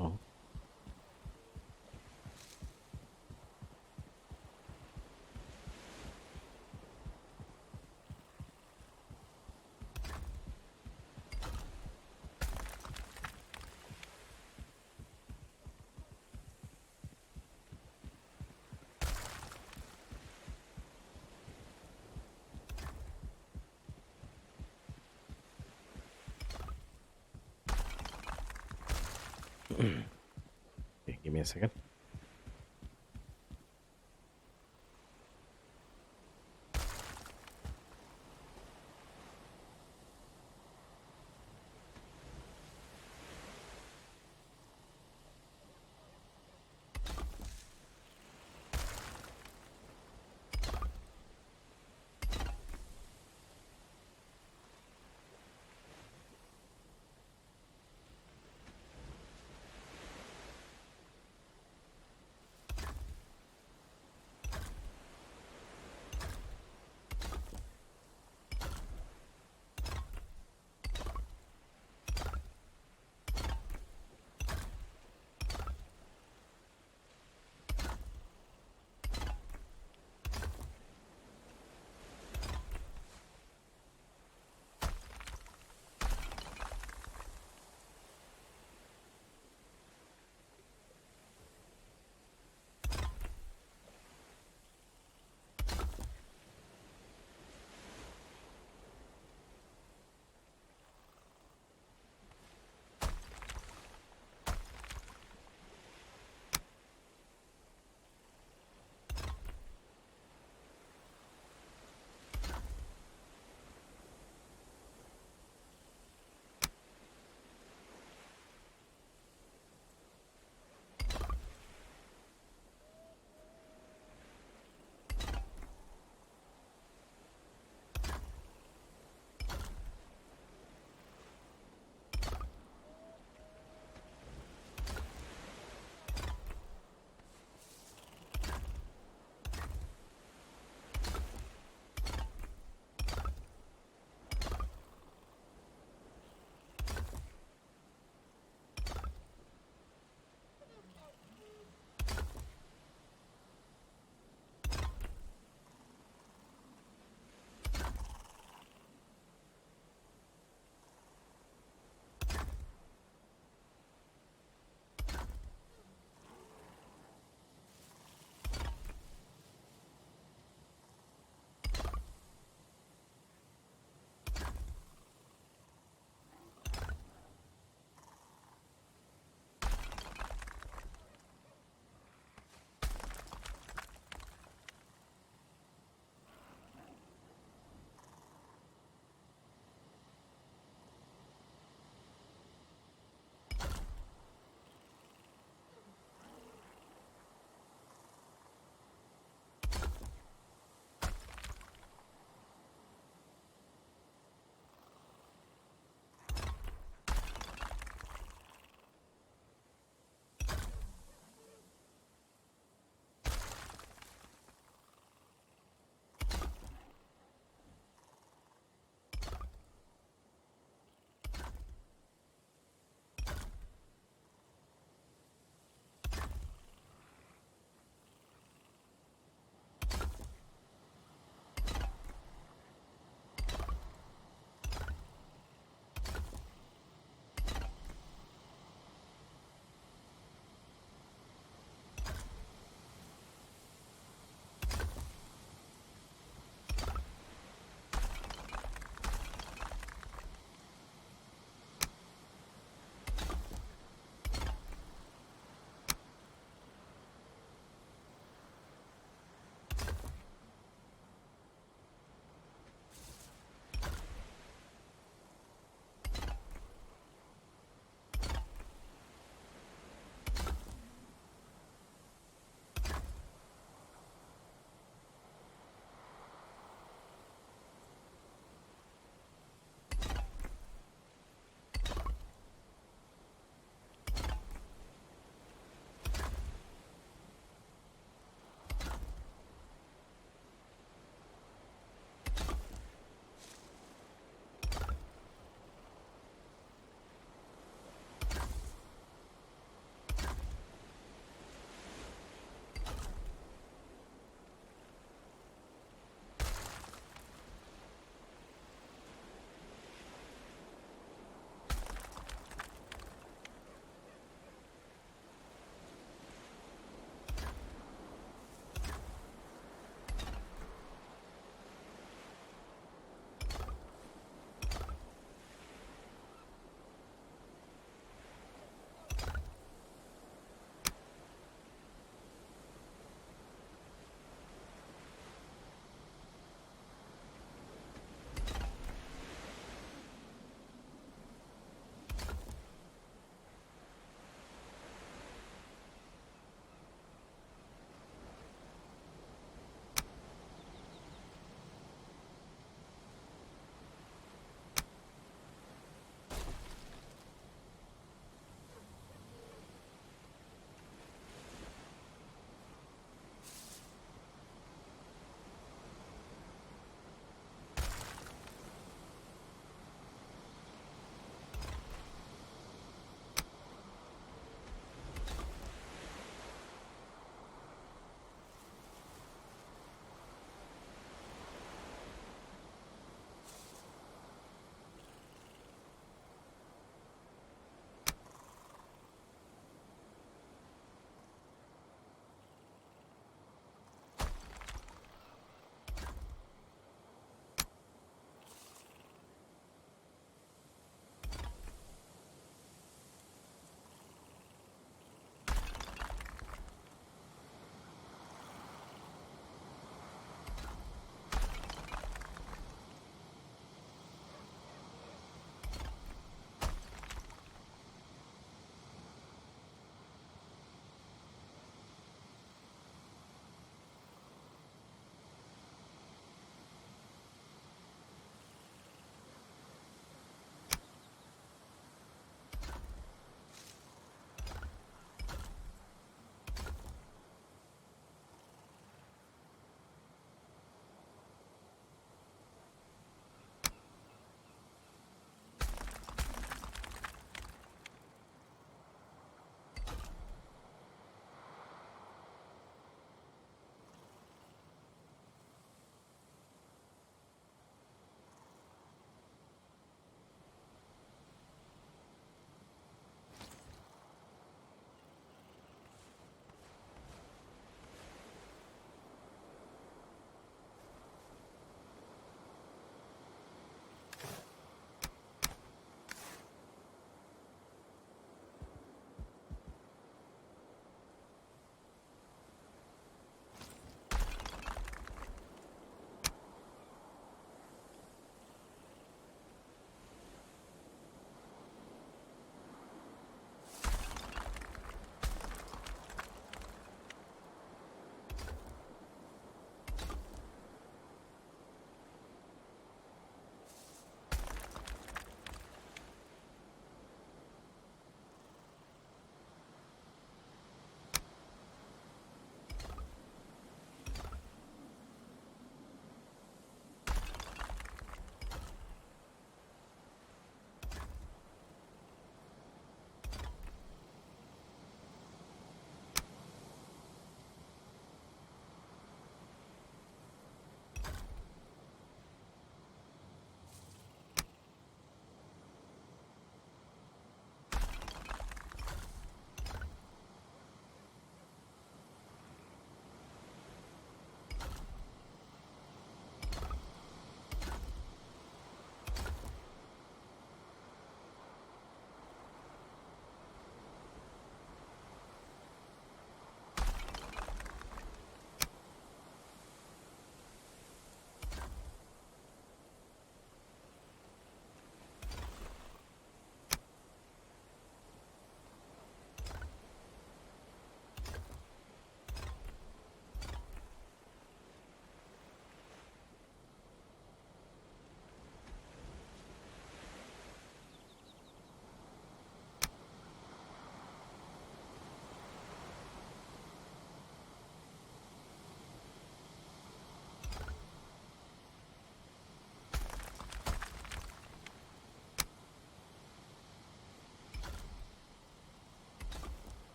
Oh, okay, give me a second.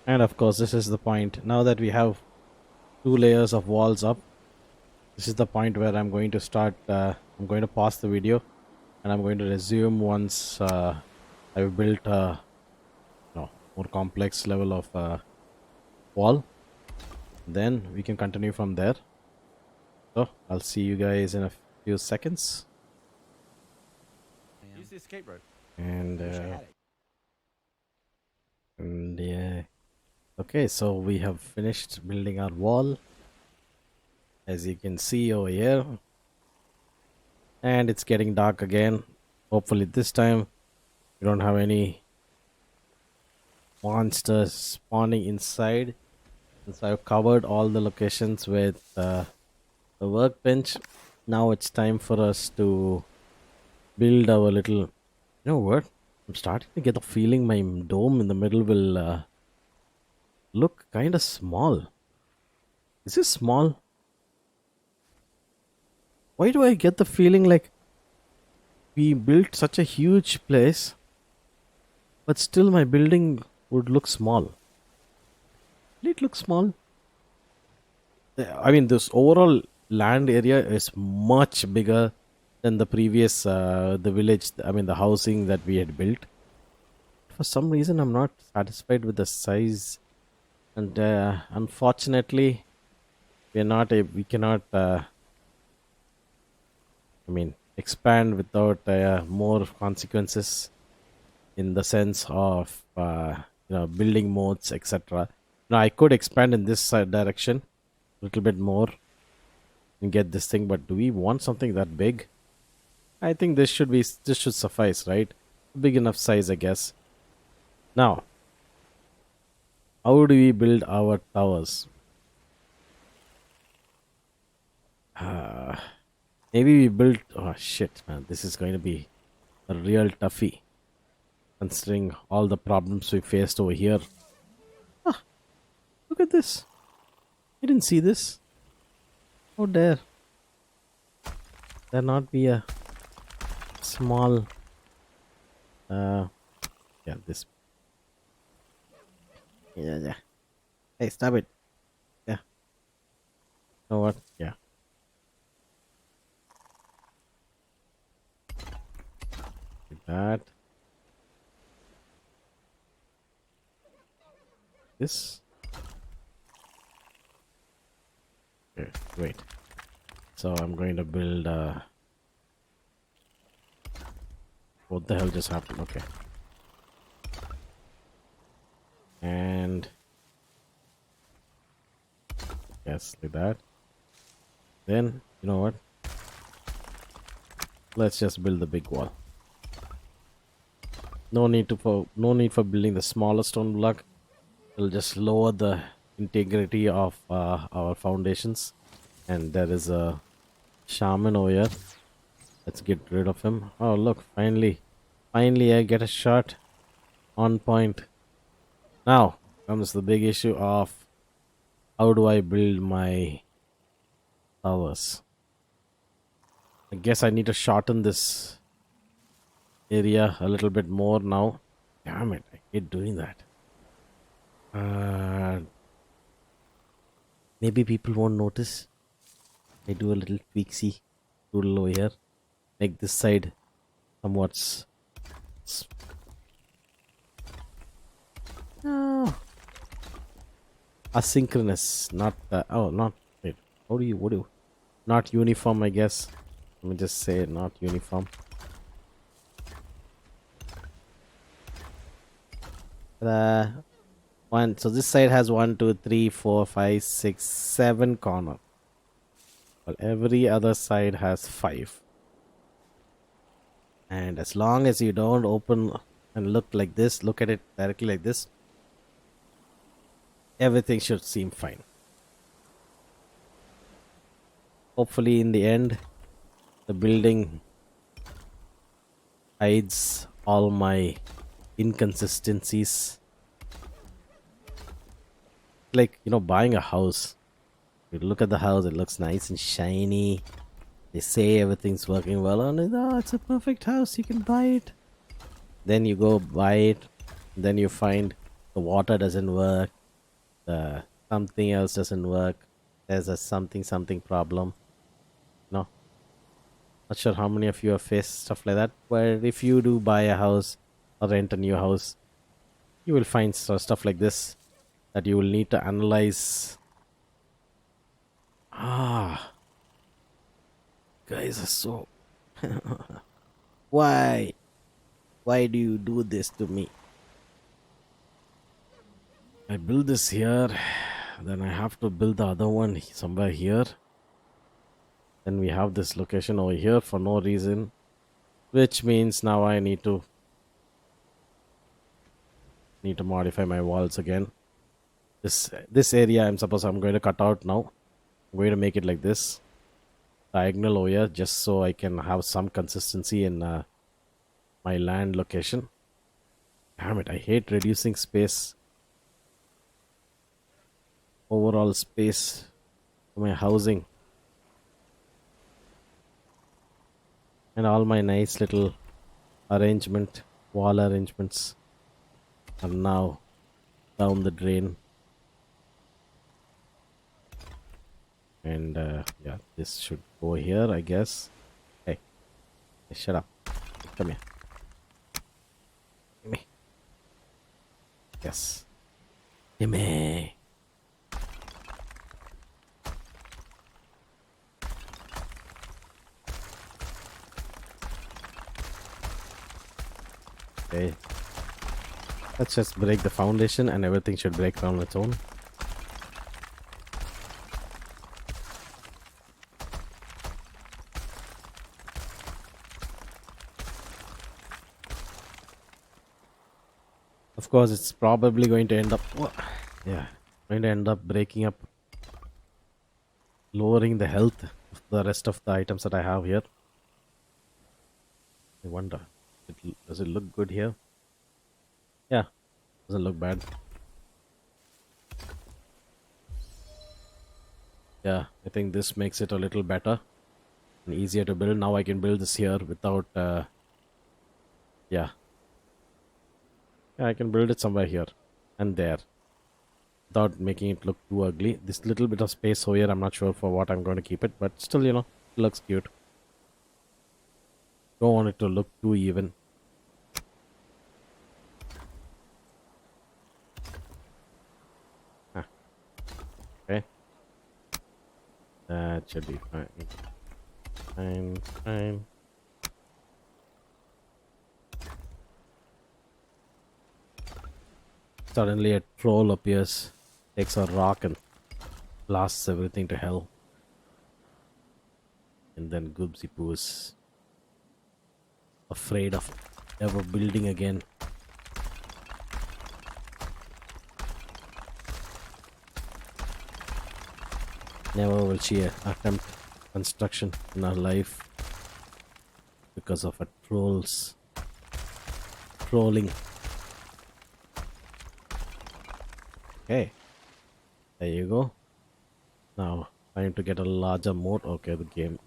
And of course, this is the point. Now that we have two layers of walls up, this is the point where I'm going to start. I'm going to pause the video, and I'm going to resume once I've built a more complex level of wall. Then we can continue from there. So I'll see you guys in a few seconds. Use the escape rope. And Wish I had it. yeah. Okay, so we have finished building our wall, as you can see over here, and it's getting dark again. Hopefully this time we don't have any monsters spawning inside. Since I've covered all the locations with the workbench, now it's time for us to build our little. You know what? I'm starting to get the feeling my dome in the middle will look kind of small. Is this small? Why do I get the feeling like we built such a huge place, but still my building would look small? Will it look small? I mean, this overall land area is much bigger than the previous, the village, I mean, the housing that we had built. For some reason, I'm not satisfied with the size, and unfortunately, we cannot, I mean, expand without more consequences in the sense of, building modes, etc. Now, I could expand in this direction a little bit more and get this thing, but do we want something that big? I think this should suffice, right? Big enough size, I guess. Now, how do we build our towers? Maybe we build. Oh shit, man! This is going to be a real toughie, considering all the problems we faced over here. Ah, look at this! I didn't see this. Oh, dare there not be a small? Yeah, this. Yeah. Hey, stop it. Yeah. You know what? Yeah. Like that. This. Okay, wait. So I'm going to build. What the hell just happened? Okay. And yes, like that. Then you know what? Let's just build the big wall. No need for building the smaller stone block. It'll just lower the integrity of our foundations. And there is a shaman over here. Let's get rid of him. Oh look, finally I get a shot on point. Now comes the big issue of how do I build my towers? I guess I need to shorten this area a little bit more now. Damn it, I hate doing that. Maybe people won't notice. I do a little tweaksy doodle over here. Make this side somewhat oh, asynchronous, not not wait. What do you not uniform, I guess. Let me just say not uniform. One, so this side has 1 2 3 4 5 6 7 corner, while every other side has 5. And as long as you don't open and look like this, look at it directly like this, everything should seem fine. Hopefully in the end the building hides all my inconsistencies. Like, buying a house. You look at the house, it looks nice and shiny. They say everything's working well on it. Oh, it's a perfect house, you can buy it. Then you go buy it, then you find the water doesn't work, the something else doesn't work. There's a something something problem. No, not sure how many of you have faced stuff like that. But if you do buy a house or rent a new house, you will find stuff like this that you will need to analyze. Ah, guys are so. Why? Why do you do this to me? I build this here, then I have to build the other one somewhere here. Then we have this location over here for no reason, which means now I need to modify my walls again. This area I'm going to cut out now. I'm going to make it like this, diagonal over here, just so I can have some consistency in my land location. Damn it! I hate reducing space, overall space for my housing, and all my nice little wall arrangements are now down the drain. And yeah, this should go here, I guess. Hey, shut up. Come here. Gimme. Yes. Gimme. Okay. Let's just break the foundation and everything should break on its own. Of course, it's probably going to end up, yeah, going to end up breaking up, lowering the health of the rest of the items that I have here. I wonder, does it look good here? Yeah, doesn't look bad. Yeah, I think this makes it a little better and easier to build. Now I can build this here without, yeah. Yeah, I can build it somewhere here and there without making it look too ugly. This little bit of space over here, I'm not sure for what I'm going to keep it, but still, it looks cute. Don't want it to look too even. Huh. Okay. That should be fine. Fine. Suddenly a troll appears, takes a rock and blasts everything to hell. And then Goobsy Poo is afraid of ever building again. Never will she attempt construction in her life because of a trolling. Okay, there you go. Now, trying to get a larger moat. Okay, the game.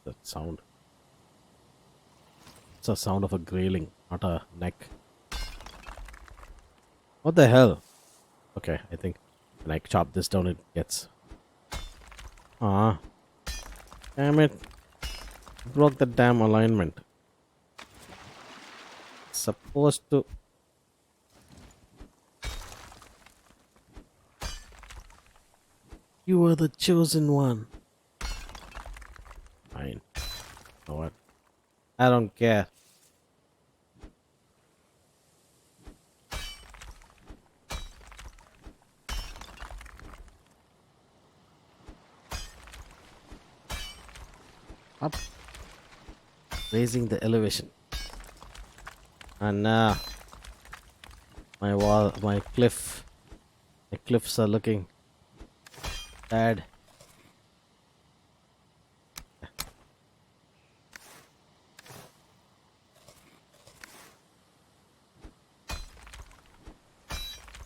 That sound. It's a sound of a grayling, not a neck. What the hell? Okay, I think when I chop this down, it gets. Ah, damn it! Broke the damn alignment. Supposed to. You were the chosen one. Fine. You know what? I don't care. Up. Raising the elevation. And now my cliffs are looking bad.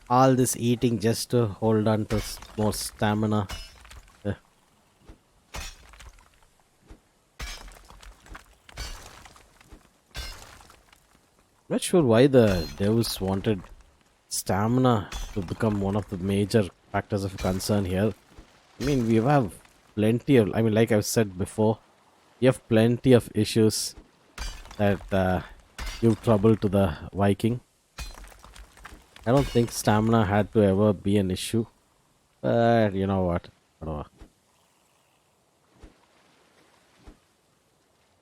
All this eating just to hold on to more stamina. Yeah. Not sure why the devs wanted stamina to become one of the major factors of concern here. I mean, we have plenty of, I mean, like I've said before, we have plenty of issues that give trouble to the Viking. I don't think stamina had to ever be an issue. But you know what? Whatever.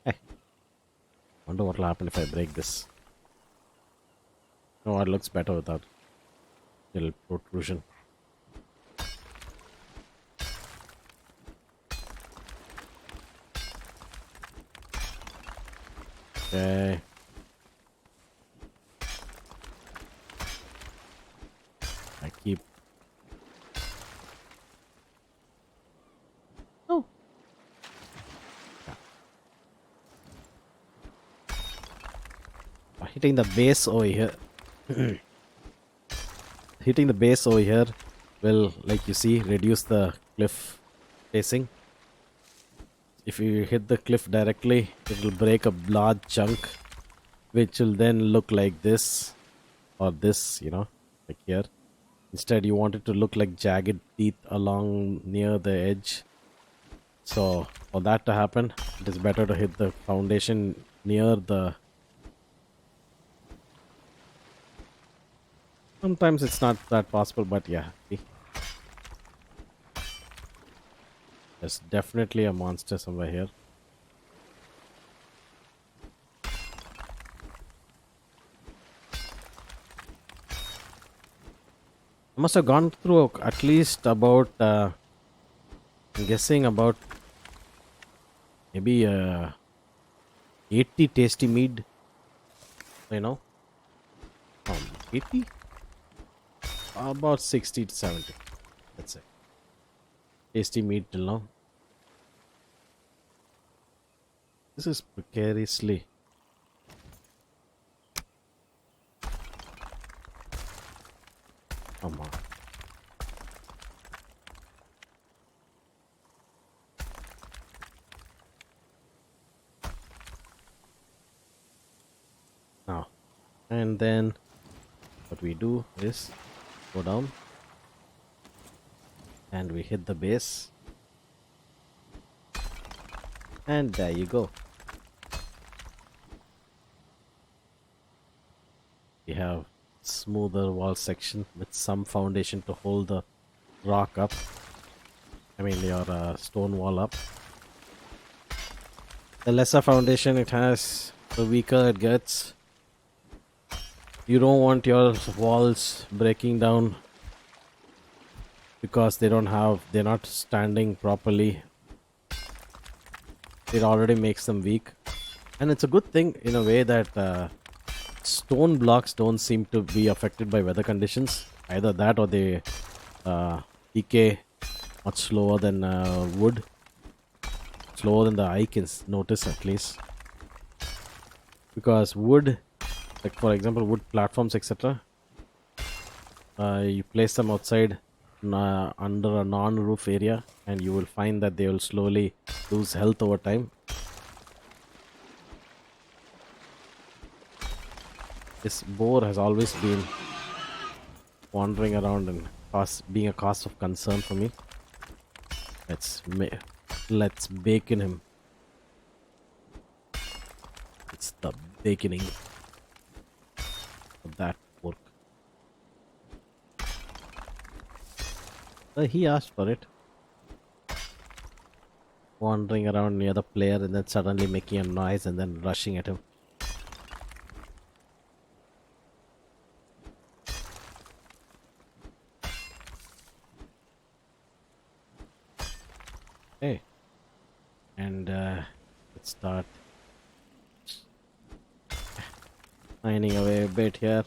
Hey, wonder what will happen if I break this. No, it looks better without little protrusion. Okay. I keep. Oh. Hitting the base over here. Hitting the base over here will, like you see, reduce the cliff facing. If you hit the cliff directly, it will break a large chunk, which will then look like this or this, like here. Instead, you want it to look like jagged teeth along near the edge. So, for that to happen, it is better to hit the foundation near the. Sometimes it's not that possible, but yeah. See? There's definitely a monster somewhere here. I must have gone through at least about, I'm guessing about maybe 80 tasty mead, you know. 80? About 60 to 70, let's say. Tasty mead till now. This is precariously. Come on. Now, and then what we do is go down and we hit the base, and there you go. We have smoother wall section with some foundation to hold the rock up. I mean your stone wall up. The lesser foundation it has, the weaker it gets. You don't want your walls breaking down because they're not standing properly. It already makes them weak, and it's a good thing in a way that stone blocks don't seem to be affected by weather conditions. Either that or they decay much slower than wood, slower than the eye can notice at least. Because wood, like for example wood platforms etc., you place them outside under a non-roof area and you will find that they will slowly lose health over time. This boar has always been wandering around and being a cause of concern for me. Let's bacon him. It's the baconing of that pork. He asked for it. Wandering around near the player and then suddenly making a noise and then rushing at him. Hey. And let's start mining away a bit here.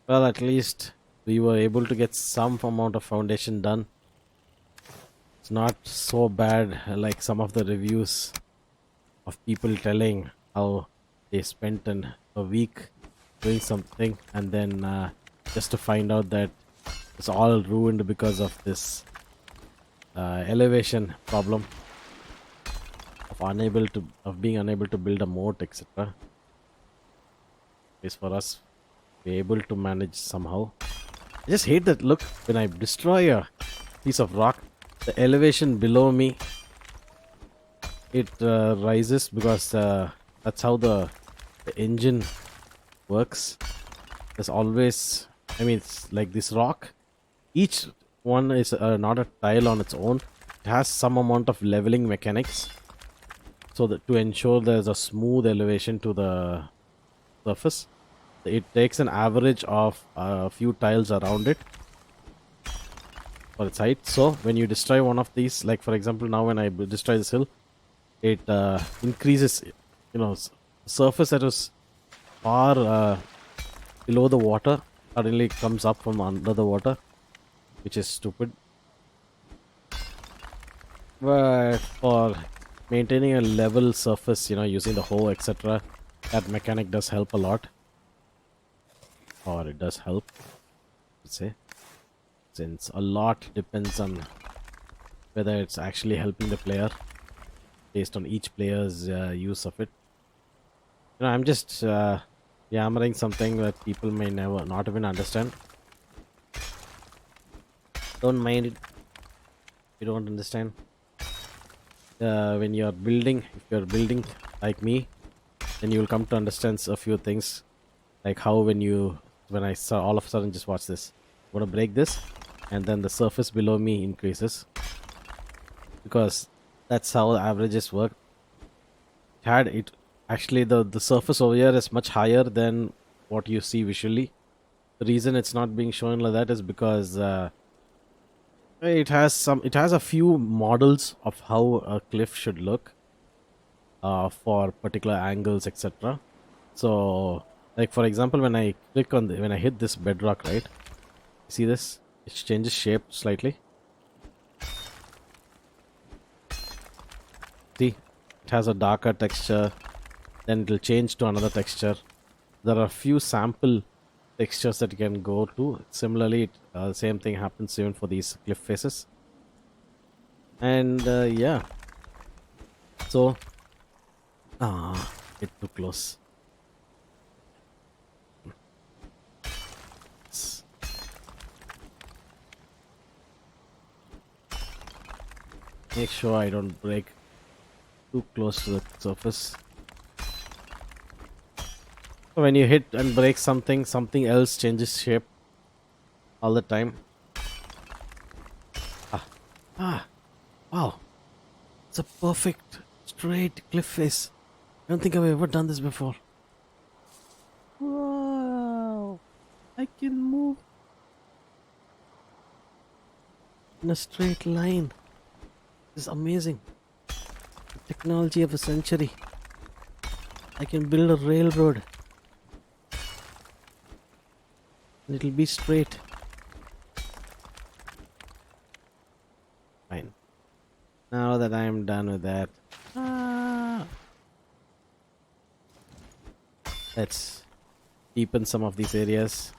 Well, at least we were able to get some amount of foundation done. It's not so bad like some of the reviews of people telling how they spent a week doing something and then just to find out that it's all ruined because of this elevation problem of being unable to build a moat, etc. Is for us be able to manage somehow. I just hate that look when I destroy a piece of rock. The elevation below me it rises because that's how the engine works. There's always, I mean, it's like this rock. Each one is not a tile on its own. It has some amount of leveling mechanics, so that to ensure there's a smooth elevation to the surface. It takes an average of a few tiles around it for its height. So when you destroy one of these, like for example, now when I destroy this hill, it increases, surface that was far below the water suddenly comes up from under the water, which is stupid. But for maintaining a level surface, using the hoe, etc., that mechanic does help a lot, or it does help, let's say, since a lot depends on whether it's actually helping the player based on each player's use of it. I'm just yammering something that people may never not even understand. Don't mind it if you don't understand. When you're building, if you're building like me, then you'll come to understand a few things, like how when I saw all of a sudden, just watch this. I'm gonna break this, and then the surface below me increases because that's how the averages work. Had it actually the surface over here is much higher than what you see visually. The reason it's not being shown like that is because it has a few models of how a cliff should look for particular angles, etc. So like for example, when I click on when I hit this bedrock, right, see this, it changes shape slightly. See, it has a darker texture, then it will change to another texture. There are a few sample textures that you can go to. Similarly, the same thing happens even for these cliff faces. And yeah, so get too close. Make sure I don't break too close to the surface. When you hit and break something, something else changes shape all the time. Wow, it's a perfect straight cliff face. I don't think I've ever done this before. Wow, I can move in a straight line. This is amazing. The technology of a century. I can build a railroad. And it'll be straight. Fine. Now that I'm done with that, let's deepen some of these areas.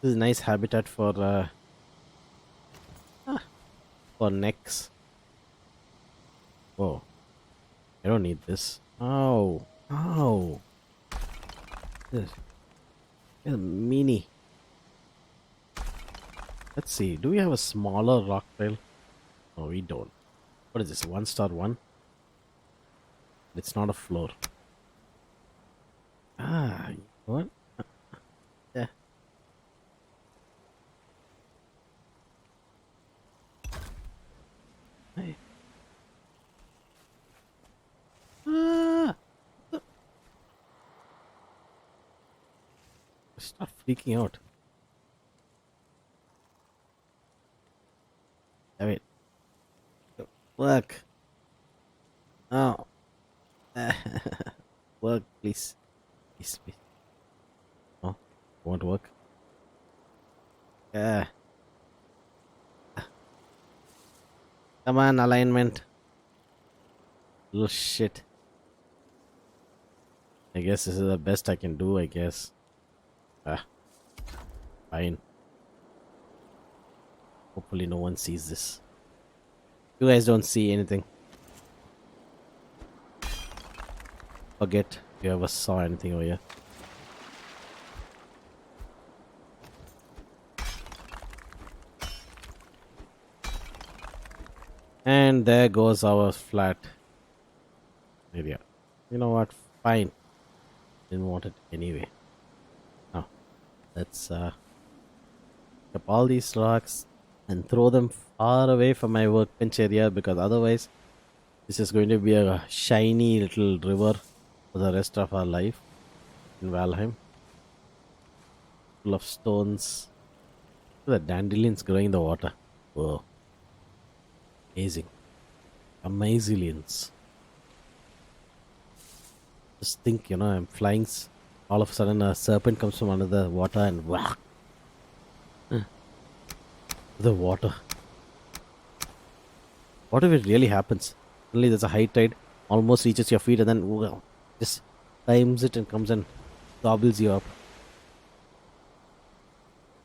This is nice habitat for necks. Oh, I don't need this. Oh, this is mini. Let's see. Do we have a smaller rock tile? No, we don't. What is this? 1 star 1. It's not a floor. What? Yeah. Hey. Stop freaking out. Damn it. Work. Oh. Work, please. Please, please. Oh, won't work. Yeah. Come on, alignment. Little shit. I guess this is the best I can do, I guess. Fine. Hopefully, no one sees this. You guys don't see anything. Forget you ever saw anything over here. And there goes our flat area. You know what? Fine. Didn't want it anyway. Now, let's pick up all these rocks and throw them far away from my workbench area, because otherwise, this is going to be a shiny little river for the rest of our life in Valheim. Full of stones. The dandelions growing in the water. Whoa. Amazing. Amazilians. Just think, I'm flying. All of a sudden, a serpent comes from under the water and whack. The water. What if it really happens? Suddenly, there's a high tide, almost reaches your feet, and then just times it and comes and gobbles you up.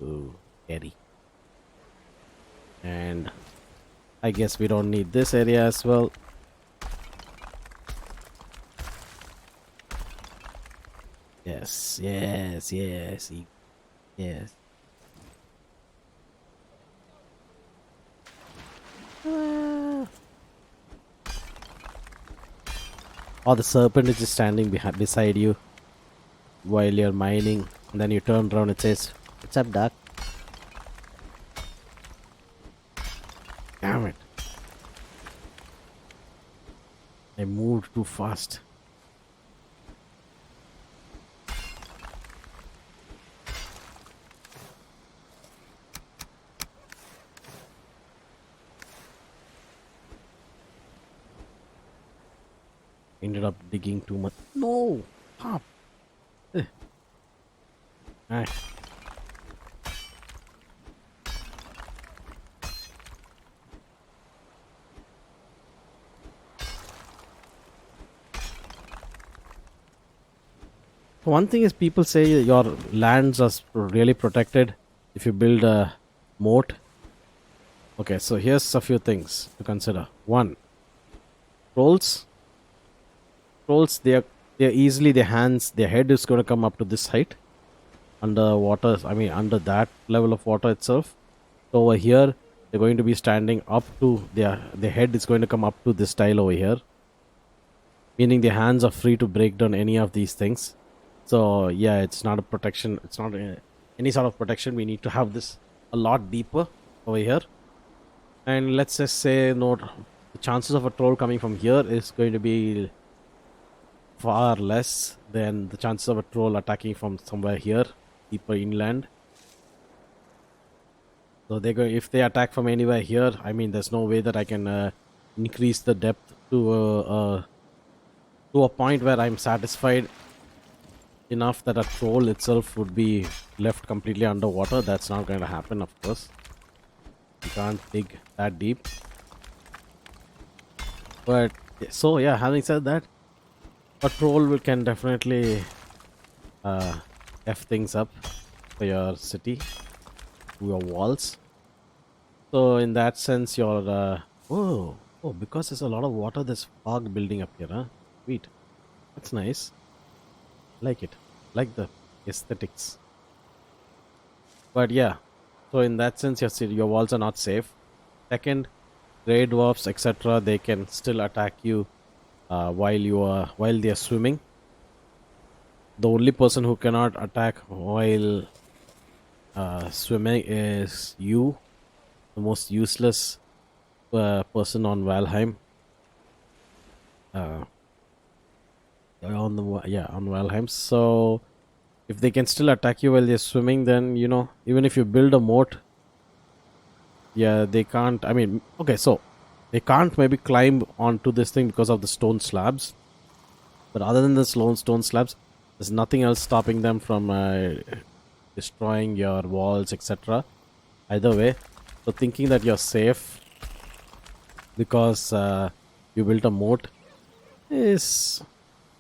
Ooh, scary. And I guess we don't need this area as well. Yes, yes, yes, yes. Or the serpent is just standing beside you while you're mining, and then you turn around, it says, "What's up, duck?" Damn it. I moved too fast. Ended up digging too much. No! Stop! Alright. One thing is, people say your lands are really protected if you build a moat. Okay, so here's a few things to consider. One, trolls. Trolls, they're easily, their head is going to come up to this height. Under water, under that level of water itself. So over here, they're going to be standing up to their head is going to come up to this tile over here. Meaning their hands are free to break down any of these things. So yeah, it's not a protection. It's not any sort of protection. We need to have this a lot deeper over here. And let's just say, no, the chances of a troll coming from here is going to be far less than the chances of a troll attacking from somewhere here, deeper inland. So if they attack from anywhere here, there's no way that I can increase the depth to a point where I'm satisfied enough that a troll itself would be left completely underwater. That's not going to happen, of course. You can't dig that deep. But so yeah, having said that, a troll can definitely F things up for your city, your walls. So in that sense, oh, because there's a lot of water, there's fog building up here, huh? Sweet. That's nice. Like it. Like the aesthetics. But yeah, so in that sense, your walls are not safe. Second, grey dwarfs, etc., they can still attack you while they are swimming. The only person who cannot attack while swimming is you, the most useless person on Valheim. On Valheim. So if they can still attack you while they're swimming, then even if you build a moat, yeah, they can't. Okay, so they can't maybe climb onto this thing because of the stone slabs. But other than the stone slabs, there's nothing else stopping them from destroying your walls, etc. Either way, so thinking that you're safe because you built a moat is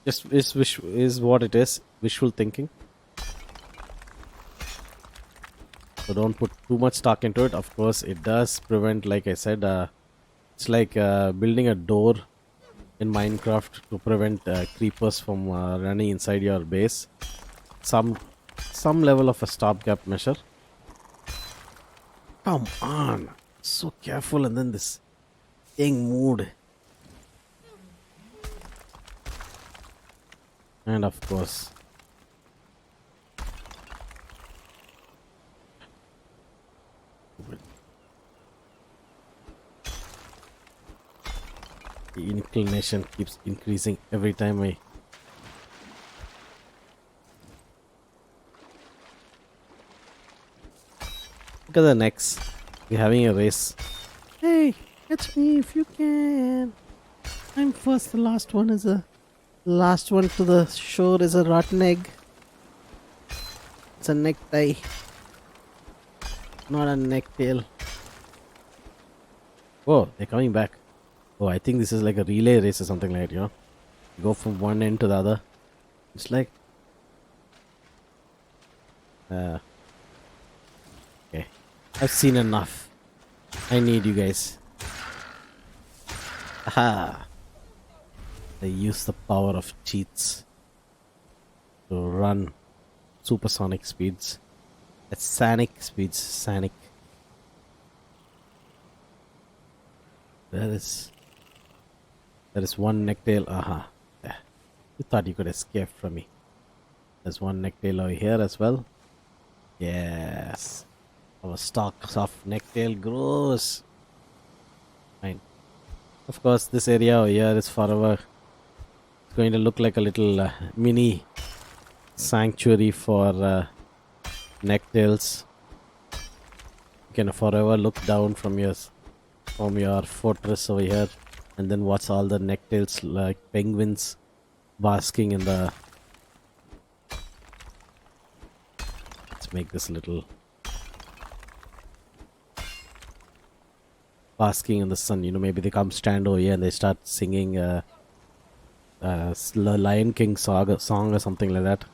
what it is. Wishful thinking. So don't put too much stock into it. Of course, it does prevent, like I said, it's like building a door in Minecraft to prevent creepers from running inside your base. Some some level of a stopgap measure. Come on, so careful, and then this thing moved, and of course, the inclination keeps increasing every time I. Look at the necks. We're having a race. Hey, catch me if you can. I'm first. The last one to the shore is a rotten egg. It's a necktie, not a necktail. Oh, they're coming back. Oh, I think this is like a relay race or something like that, you know? You go from one end to the other. It's like. Okay. I've seen enough. I need you guys. Aha! They use the power of cheats to run supersonic speeds. That's sonic speeds. Sonic. There is one necktail. Aha. Yeah. You thought you could escape from me. There's one necktail over here as well. Yes. Our stocks of necktail grows. Fine. Of course, this area over here is forever. It's going to look like a little mini sanctuary for necktails. You can forever look down from your fortress over here, and then watch all the necktails like penguins basking in the. Let's make this little basking in the sun. You know, maybe they come stand over here and they start singing Lion King song or something like that.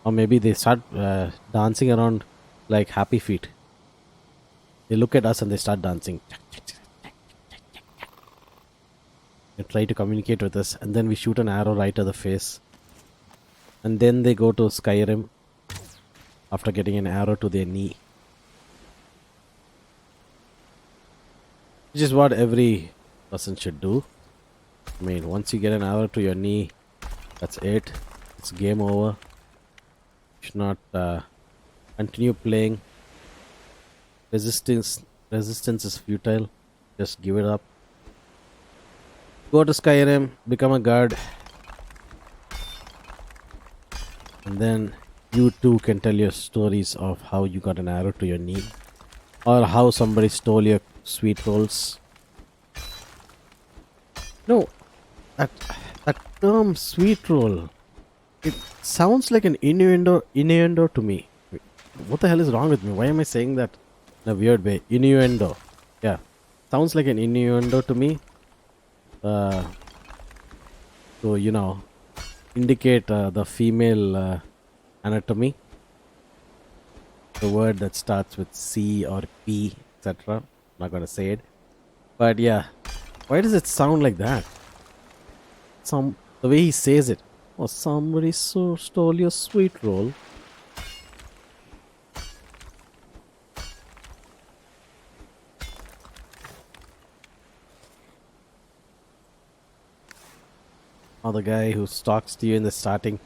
Or maybe they start dancing around like Happy Feet. They look at us and they start dancing. They try to communicate with us, and then we shoot an arrow right at the face. And then they go to Skyrim after getting an arrow to their knee. Which is what every person should do. I mean, once you get an arrow to your knee, that's it. It's game over. You should not continue playing. Resistance is futile. Just give it up. Go to Skyrim, become a guard, and then you too can tell your stories of how you got an arrow to your knee, or how somebody stole your sweet rolls. No, that term sweet roll, it sounds like an innuendo to me. What the hell is wrong with me? Why am I saying that in a weird way? Innuendo. Yeah, sounds like an innuendo to me. To indicate the female anatomy. The word that starts with C or P, etc. Not gonna say it, but yeah. Why does it sound like that? The way he says it. Oh, somebody stole your sweet roll. Or the guy who talks to you in the starting.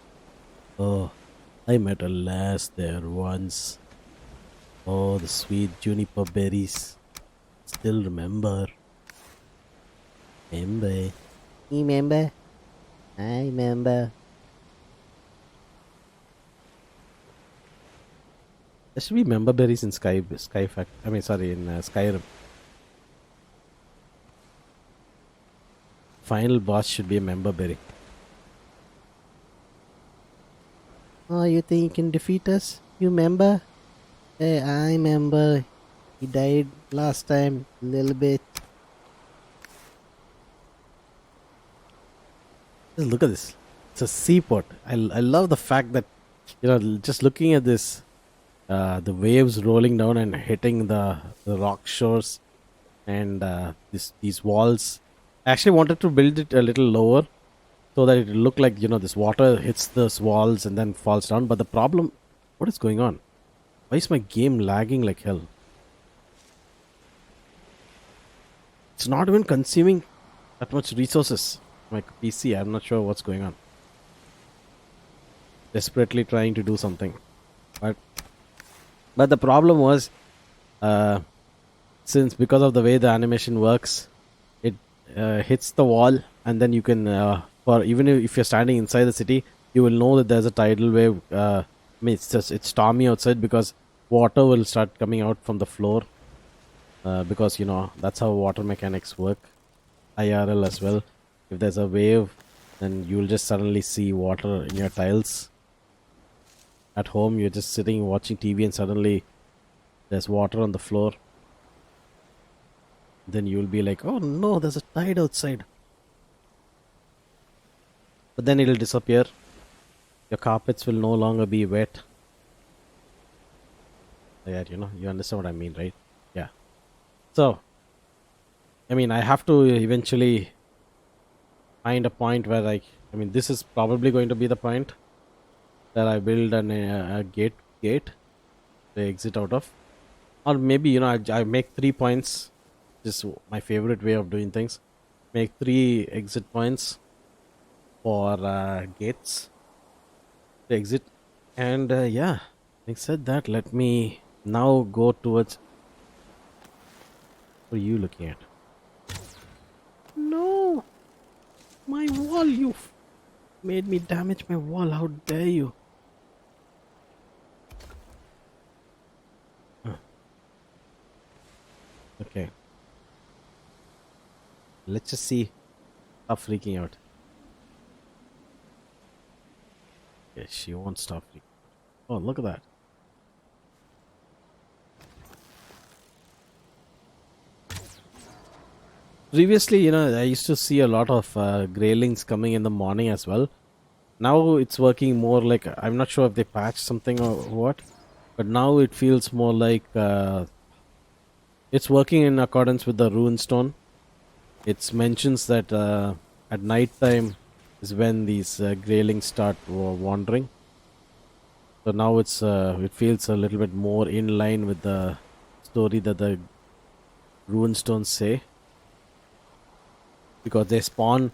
Oh, I met a lass there once. Oh, the sweet juniper berries. Still remember. Remember? I remember. There should be member berries in Skyfact. I mean, sorry, in Skyrim. Final boss should be a member berry. Oh, you think you can defeat us? You remember? Hey, I remember. He died last time, a little bit. Just look at this. It's a seaport. I love the fact that, just looking at this, the waves rolling down and hitting the rock shores and these walls. I actually wanted to build it a little lower so that it looked like this water hits those walls and then falls down. But the problem, what is going on? Why is my game lagging like hell? It's not even consuming that much resources. My PC, I'm not sure what's going on. Desperately trying to do something, but the problem was, uh, since because of the way the animation works, it hits the wall, and then you can, for even if you're standing inside the city, you will know that there's a tidal wave. I mean, it's stormy outside because water will start coming out from the floor, because that's how water mechanics work, IRL as well. If there's a wave, then you'll just suddenly see water in your tiles. At home, you're just sitting watching TV, and suddenly there's water on the floor. Then you'll be like, "Oh no, there's a tide outside." But then it'll disappear. Your carpets will no longer be wet. Yeah, you understand what I mean, right? Yeah. So, I mean, I have to eventually find a point where I mean, this is probably going to be the point that I build a gate to exit out of, or maybe I make 3 points. This is my favorite way of doing things. Make 3 exit points for gates to exit, and yeah. Having said that, let me now go towards. What are you looking at? No, my wall! Made me damage my wall. How dare you? Huh, okay, let's just see. Stop freaking out. Yeah, she won't stop freaking. Oh, look at that. Previously, I used to see a lot of graylings coming in the morning as well. Now it's working more like, I'm not sure if they patched something or what, but now it feels more like it's working in accordance with the rune stone. It mentions that at night time is when these graylings start wandering. So now it feels a little bit more in line with the story that the rune stones say, because they spawn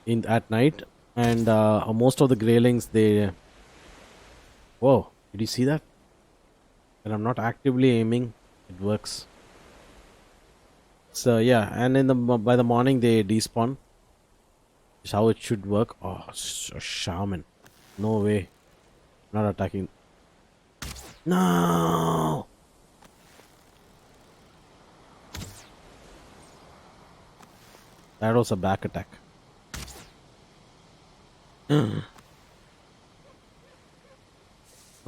in at night, and most of the graylings, they. Whoa, did you see that? When I'm not actively aiming, it works. So yeah, and by the morning they despawn. Is how it should work. Oh, a shaman. No way. Not attacking. No. That was a back attack. No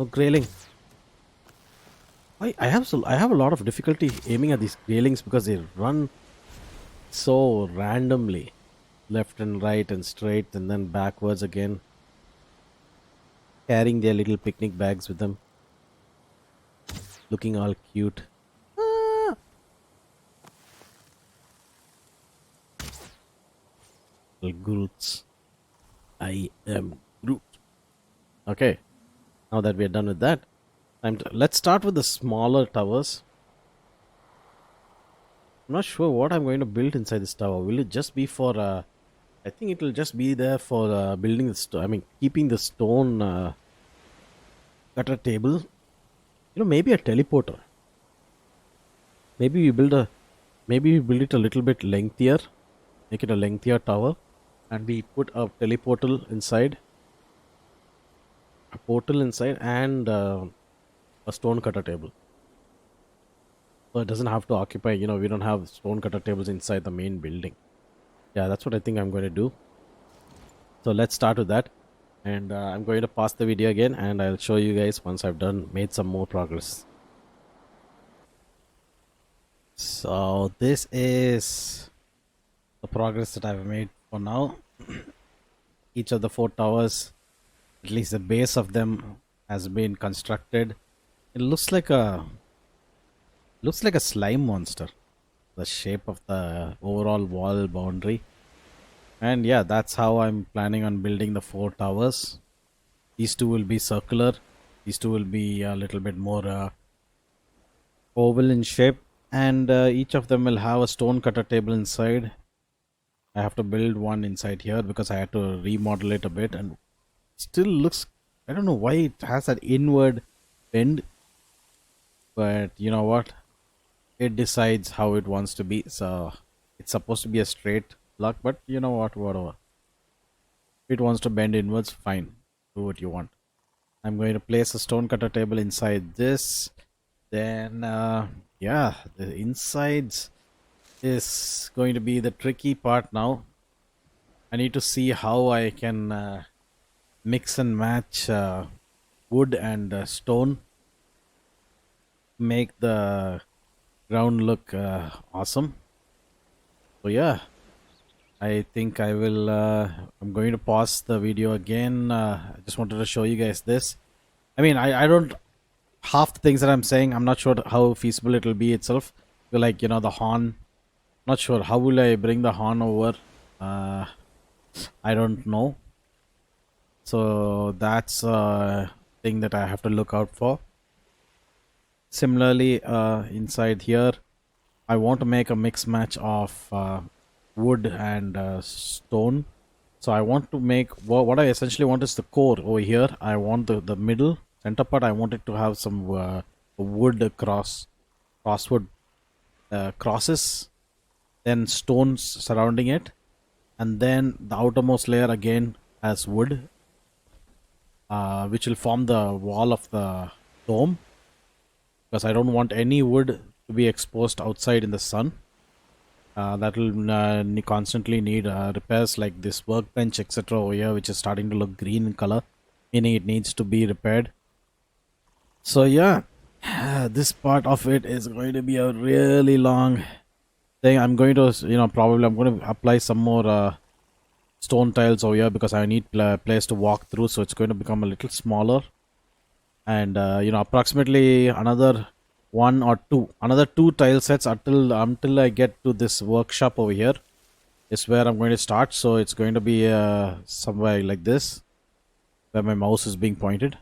grayling. I have a lot of difficulty aiming at these graylings because they run so randomly, left and right and straight and then backwards again, carrying their little picnic bags with them, looking all cute. Ah! Little Groots. I am Groot. Okay, now that we are done with that, let's start with the smaller towers. I'm not sure what I'm going to build inside this tower. Will it just be for? I think it will just be there for building the stone. I mean, keeping the stone cutter table. Maybe a teleporter. Maybe we build a. Maybe we build it a little bit lengthier, make it a lengthier tower, and we put a teleportal inside, a portal inside, and a stone cutter table. So it doesn't have to occupy. We don't have stone cutter tables inside the main building. Yeah, that's what I think I'm going to do. So let's start with that, and I'm going to pause the video again, and I'll show you guys once I've made some more progress. So this is the progress that I've made for now. Each of the 4 towers, at least the base of them, has been constructed. It looks like a slime monster. The shape of the overall wall boundary. And yeah, that's how I'm planning on building the four towers. These two will be circular. These two will be a little bit more oval in shape. And each of them will have a stone cutter table inside. I have to build one inside here because I had to remodel it a bit, and still looks. I don't know why it has that inward bend, but you know what? It decides how it wants to be. So it's supposed to be a straight block, but you know what? Whatever. If it wants to bend inwards, fine. Do what you want. I'm going to place a stone cutter table inside this. Then, yeah, the insides is going to be the tricky part now. I need to see how I can mix and match wood and stone, make the ground look awesome. So, yeah, I think I will. I'm going to pause the video again. I just wanted to show you guys this. I mean, I don't. Half the things that I'm saying, I'm not sure how feasible it will be itself. Like, the horn. Not sure. How will I bring the horn over? Uh, I don't know. So that's a thing that I have to look out for. Similarly, inside here, I want to make a mix match of wood and stone. So I want to make what I essentially want is the core over here. I want the middle center part. I want it to have some wood crosswood crosses, then stones surrounding it, and then the outermost layer again has wood, which will form the wall of the dome. Because I don't want any wood to be exposed outside in the sun. That will constantly need repairs like this workbench, etc. over here, which is starting to look green in color, meaning it needs to be repaired. So yeah, this part of it is going to be a really long thing. I'm going to, probably I'm going to apply some more stone tiles over here because I need place to walk through. So it's going to become a little smaller, and approximately another two tile sets until I get to this workshop over here is where I'm going to start. So it's going to be somewhere like this where my mouse is being pointed.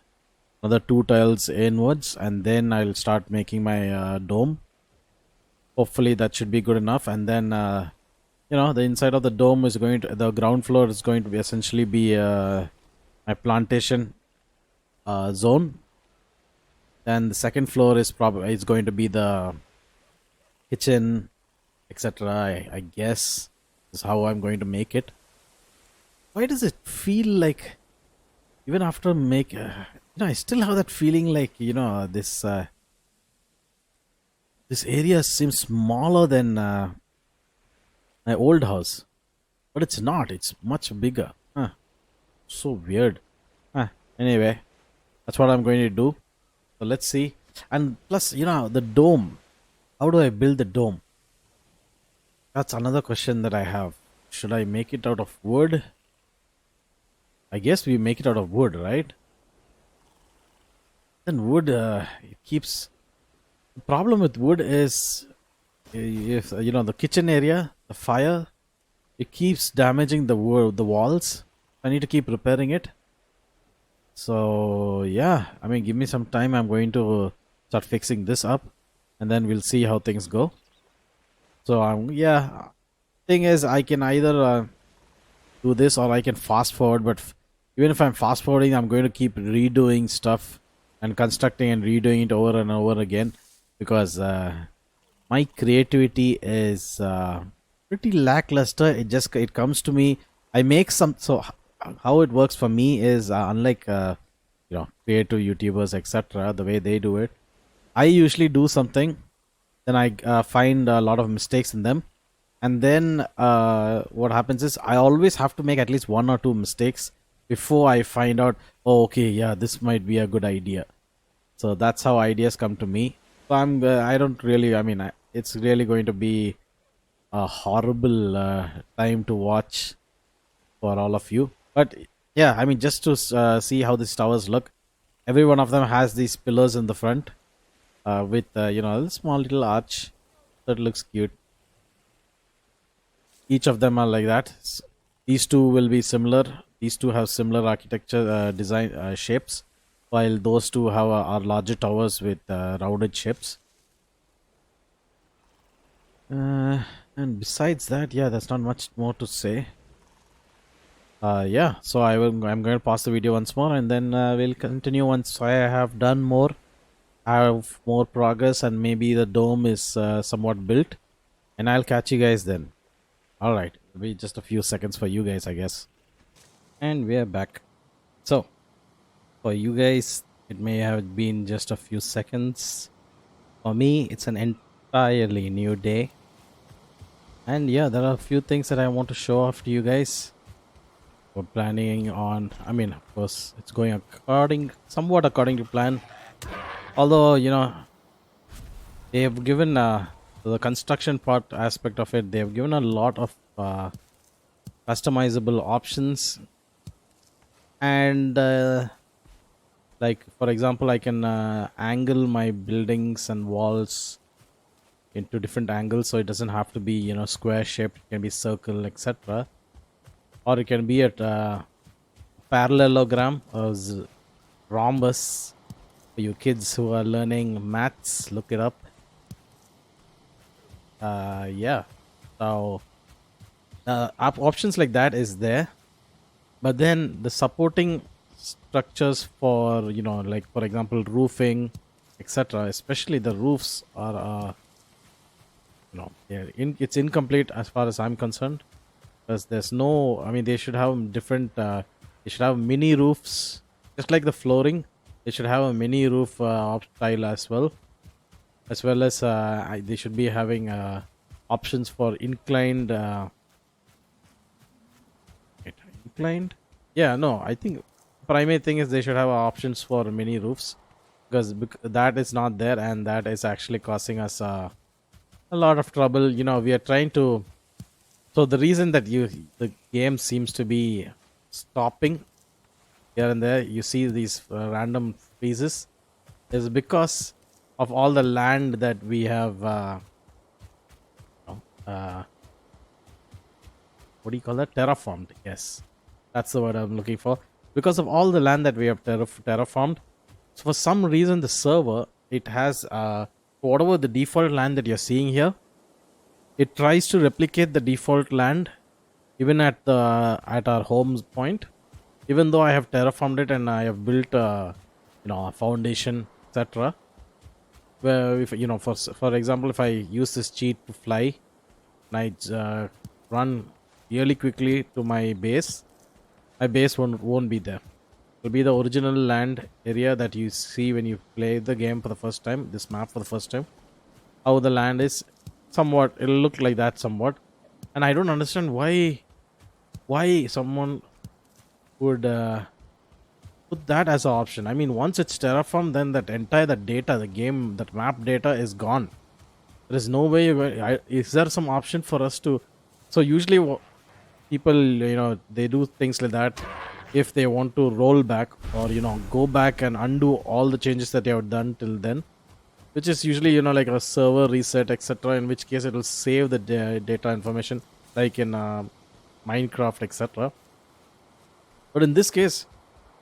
Another two tiles inwards, and then I'll start making my dome. Hopefully that should be good enough. And then the inside of the dome is the ground floor is going to be essentially be my plantation zone. And the second floor is probably it's going to be the kitchen, etc. I guess is how I'm going to make it. Why does it feel like even after I still have that feeling like this area seems smaller than my old house, but it's not. It's much bigger. Huh. So weird. Huh. Anyway, that's what I'm going to do. So let's see. And plus, the dome. How do I build the dome? That's another question that I have. Should I make it out of wood? I guess we make it out of wood, right? Then wood, it keeps. The problem with wood is if the kitchen area, the fire, it keeps damaging the walls. I need to keep repairing it. So yeah, I mean, give me some time. I'm going to start fixing this up, and then we'll see how things go. So yeah, thing is, I can either do this or I can fast forward. But even if I'm fast forwarding, I'm going to keep redoing stuff and constructing and redoing it over and over again because my creativity is pretty lackluster. It comes to me. I make some so how it works for me is unlike creative YouTubers, etc. The way they do it, I usually do something, then I find a lot of mistakes in them, and then what happens is I always have to make at least one or two mistakes before I find out, oh okay, yeah, this might be a good idea. So that's how ideas come to me. So I don't really, I mean, it's really going to be a horrible time to watch for all of you. But yeah, I mean, just to see how these towers look, every one of them has these pillars in the front. with a small little arch that looks cute. Each of them are like that. These two will be similar. These two have similar architecture design shapes, while those two have are larger towers with rounded shapes. And besides that, yeah, there's not much more to say. Yeah, so I'm going to pause the video once more, and then we'll continue once I have done more, have more progress, and maybe the dome is somewhat built, and I'll catch you guys then. All right, it'll be just a few seconds for you guys, I guess. And we're back. So, for you guys, it may have been just a few seconds. For me, it's an entirely new day. And yeah, there are a few things that I want to show off to you guys. We're planning on, I mean, of course, it's going somewhat according to plan. Although, they have given the construction part aspect of it, they have given a lot of customizable options. And like, for example, I can angle my buildings and walls into different angles, so it doesn't have to be square shaped. It can be circle, etc., or it can be at parallelogram or rhombus. For you kids who are learning maths, look it up. Yeah, so options like that is there, but then the supporting structures for like for example roofing, etc., especially the roofs are it's incomplete as far as I'm concerned, because there's no, I mean, they should have different they should have mini roofs, just like the flooring. They should have a mini roof style as well as they should be having options for inclined inclined. Yeah, no, I think primary thing is they should have options for mini roofs, because that is not there, and that is actually causing us a lot of trouble. We are trying to, so the reason that the game seems to be stopping here and there, you see these random freezes, is because of all the land that we have uh, what do you call that, terraformed. Yes, that's the word I'm looking for. Because of all the land that we have terraformed, so for some reason the server, it has whatever the default land that you're seeing here, it tries to replicate the default land even at our home point, even though I have terraformed it and I have built a foundation, etc. Where if for example, if I use this cheat to fly and I run really quickly to my base, won't be there. It'll be the original land area that you see when you play the game for the first time, this map for the first time. How the land is, somewhat it'll look like that somewhat. And I don't understand why someone would put that as an option. I mean, once it's terraformed, then that data, the game, that map data is gone. There is no way is there some option for us to, so usually people, they do things like that if they want to roll back or go back and undo all the changes that they have done till then, which is usually like a server reset, etc., in which case it will save the data information, like in Minecraft, etc. But in this case,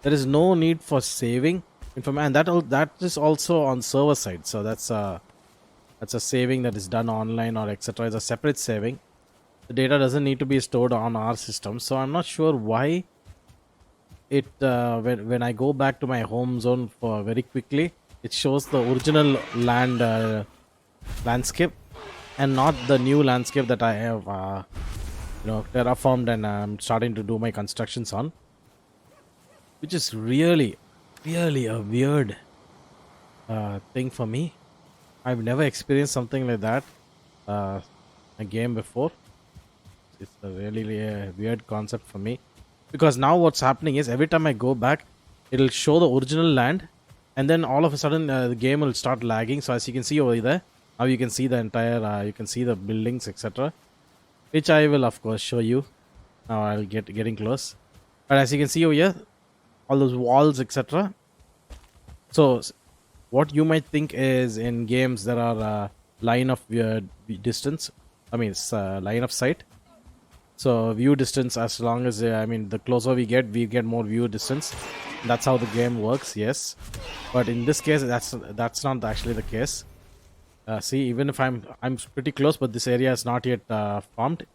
there is no need for saving information, and that is also on server side. So that's a saving that is done online or etc. It's a separate saving. The data doesn't need to be stored on our system. So I'm not sure why it when I go back to my home zone for very quickly, it shows the original landscape and not the new landscape that I have terraformed and I'm starting to do my constructions on, which is really a weird thing for me. I've never experienced something like that a game before. It's a really weird concept for me, because now what's happening is every time I go back, it'll show the original land, and then all of a sudden the game will start lagging. So as you can see over there, now you can see the entire you can see the buildings, etc., which I will of course show you. Now I'll getting close, but as you can see over here, all those walls, etc. So what you might think is in games there are line of distance. I mean, it's line of sight. So view distance, as long as I mean, the closer we get more view distance. That's how the game works. Yes, but in this case, that's not actually the case. See, even if I'm pretty close, but this area is not yet farmed.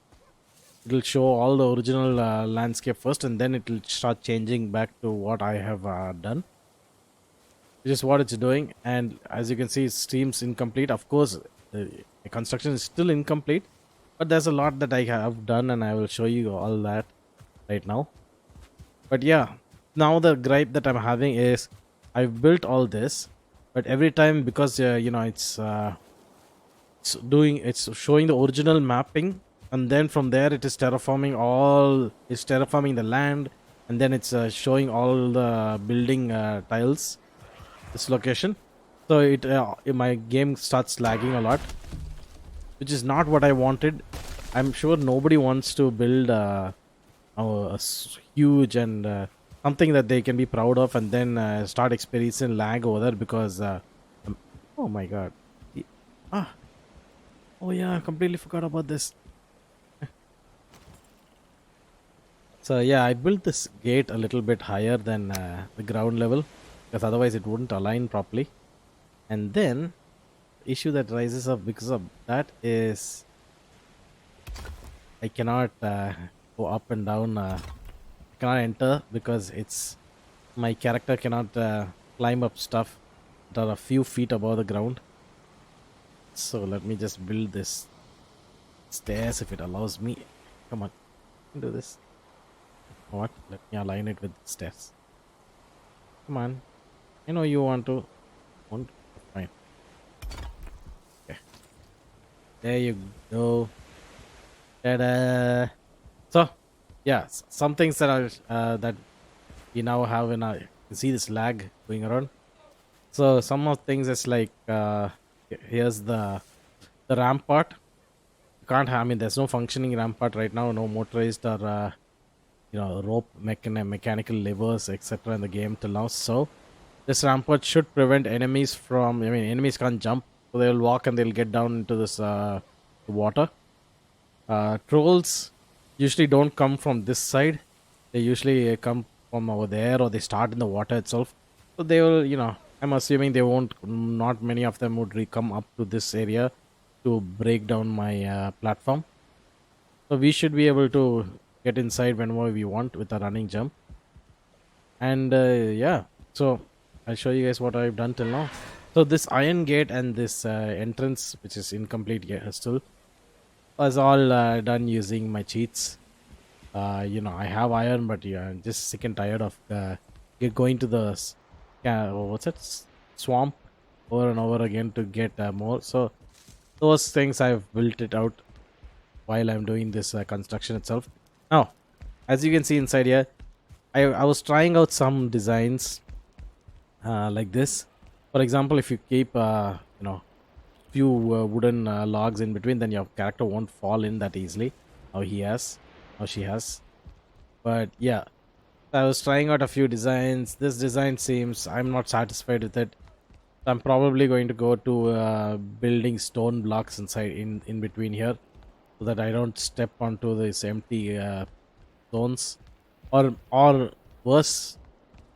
It'll show all the original landscape first, and then it'll start changing back to what I have done, which is what it's doing. And as you can see, it seems incomplete. Of course, the construction is still incomplete, but there's a lot that I have done, and I will show you all that right now. But yeah, now the gripe that I'm having is I've built all this, but every time, because it's showing the original mapping, and then from there it's terraforming the land, and then it's showing all the building tiles this location. So my game starts lagging a lot, which is not what I wanted. I'm sure nobody wants to build huge and something that they can be proud of, and then start experiencing lag over there because oh my god. Y- ah oh yeah, I completely forgot about this. So yeah, I built this gate a little bit higher than the ground level, because otherwise it wouldn't align properly. And then the issue that rises up because of that is I cannot go up and down. I cannot enter because it's my character cannot climb up stuff that are a few feet above the ground. So let me just build this stairs if it allows me. Come on, I can do this. What? Let me align it with the stairs. Come on. I know you want to. Want? Fine. Okay. There you go. Ta-da. So, yeah, some things that are that we now have in our. You can see this lag going around. So some of things is like here's the rampart. You can't have. I mean, there's no functioning rampart right now. No motorized or rope mechanical levers etc. in the game till now. So this rampart should prevent enemies from. I mean, enemies can't jump, so they'll walk and they'll get down into this water. Trolls usually don't come from this side. They usually come from over there, or they start in the water itself. So they will, I'm assuming they won't. Not many of them would come up to this area to break down my platform. So we should be able to get inside whenever we want with a running jump. And yeah, so I'll show you guys what I've done till now. So this iron gate and this entrance, which is incomplete yet still, was all done using my cheats. I have iron, but yeah, I'm just sick and tired of going to the what's it, swamp over and over again to get more. So those things I've built it out while I'm doing this construction itself. Now, as you can see inside here, I was trying out some designs like this. For example, if you keep few wooden logs in between, then your character won't fall in that easily. How he has, how she has. But yeah, I was trying out a few designs. This design seems I'm not satisfied with it. I'm probably going to go to building stone blocks inside in between here, so that I don't step onto this empty zones, or worse,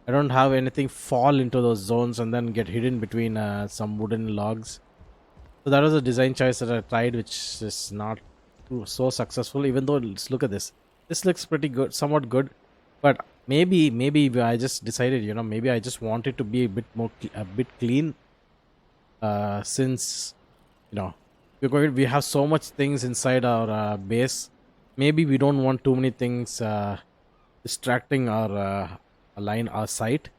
I don't have anything fall into those zones and then get hidden between some wooden logs. So that was a design choice that I tried, which is not so successful. Even though, let's look at this. This looks pretty good, somewhat good, but maybe I just decided, maybe I just want it to be a bit more, a bit clean. Since we have so much things inside our base, maybe we don't want too many things distracting our align our sight.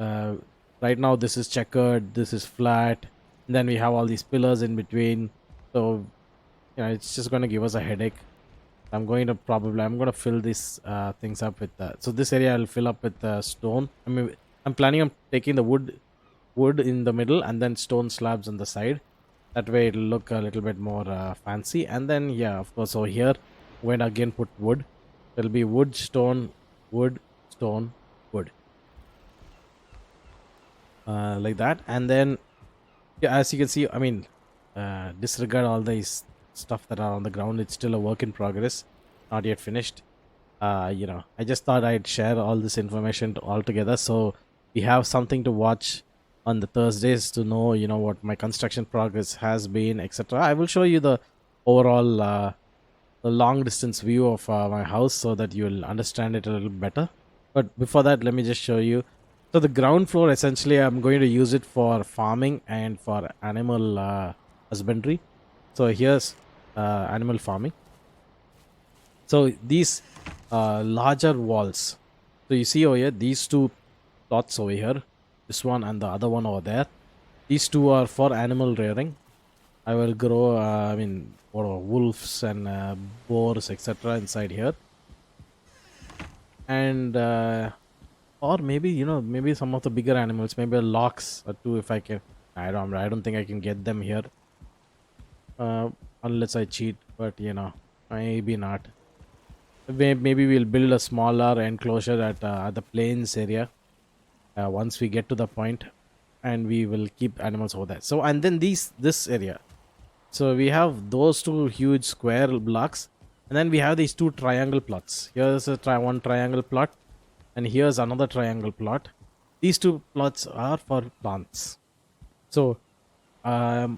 uh, right now this is checkered, this is flat, and then we have all these pillars in between. So it's just going to give us a headache. I'm going to fill these things up with so this area I'll fill up with stone. I mean, I'm planning on taking the wood in the middle and then stone slabs on the side. That way it'll look a little bit more fancy. And then yeah, of course, over here when again put wood, there'll be wood, stone, wood, stone, wood. like that. And then, yeah, as you can see, I mean, disregard all these stuff that are on the ground. It's still a work in progress, not yet finished. I just thought I'd share all this information all together, so we have something to watch on the Thursdays to know, what my construction progress has been, etc. I will show you the overall, the long distance view of my house so that you'll understand it a little better. But before that, let me just show you. So the ground floor, essentially, I'm going to use it for farming and for animal husbandry. So here's animal farming. So these larger walls. So you see over here, these two plots over here, this one and the other one over there. These two are for animal rearing. I will grow, wolves and boars, etc. inside here. And or maybe, maybe some of the bigger animals, maybe a lox or two if I can. I don't think I can get them here, uh, unless I cheat. But maybe not. Maybe we'll build a smaller enclosure at the plains area once we get to the point, and we will keep animals over there. So and then this area. So we have those two huge square blocks, and then we have these two triangle plots. Here's one triangle plot, and here's another triangle plot. These two plots are for plants. So I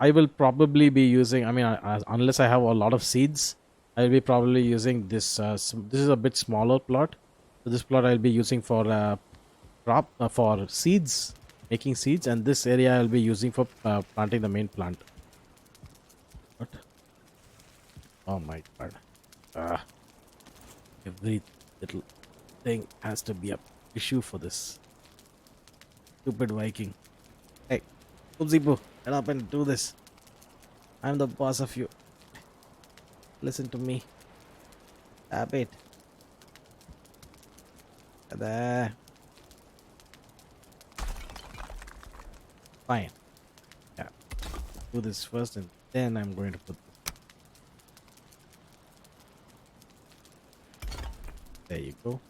will probably be using. I mean, unless I have a lot of seeds, I'll be probably using this. This is a bit smaller plot. So this plot I'll be using for for seeds, making seeds, and this area I'll be using for planting the main plant. What? Oh my god! Ah, every little thing has to be a issue for this stupid Viking. Hey, Oopsie boo, get up and do this. I'm the boss of you. Listen to me. Tap it. There. Fine. Yeah. Do this first and then I'm going to put this. There you go.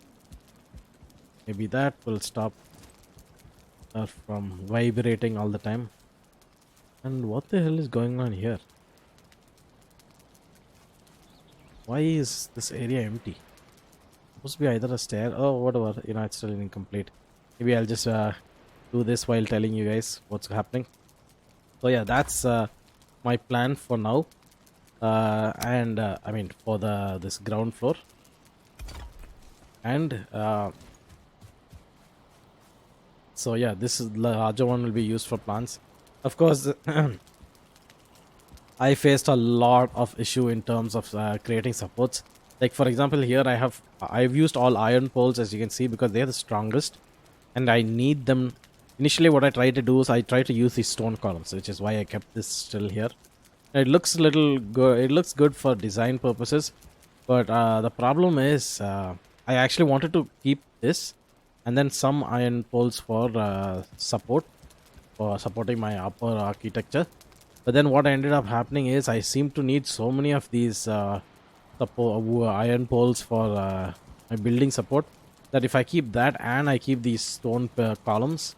Maybe that will stop her from vibrating all the time. And what the hell is going on here? Why is this area empty? Supposed to be either a stair. Oh, whatever. It's still incomplete. Maybe I'll just do this while telling you guys what's happening. So yeah, that's my plan for now. And I mean for this ground floor. And so yeah, this is the larger one will be used for plants. Of course, I faced a lot of issue in terms of creating supports. Like for example, here I've used all iron poles, as you can see, because they're the strongest, and I need them. Initially, what I tried to do is I tried to use these stone columns, which is why I kept this still here. It looks a little good. It looks good for design purposes, but the problem is I actually wanted to keep this, and then some iron poles for support, for supporting my upper architecture. But then what ended up happening is I seem to need so many of these iron poles for my building support, that if I keep that and I keep these stone columns,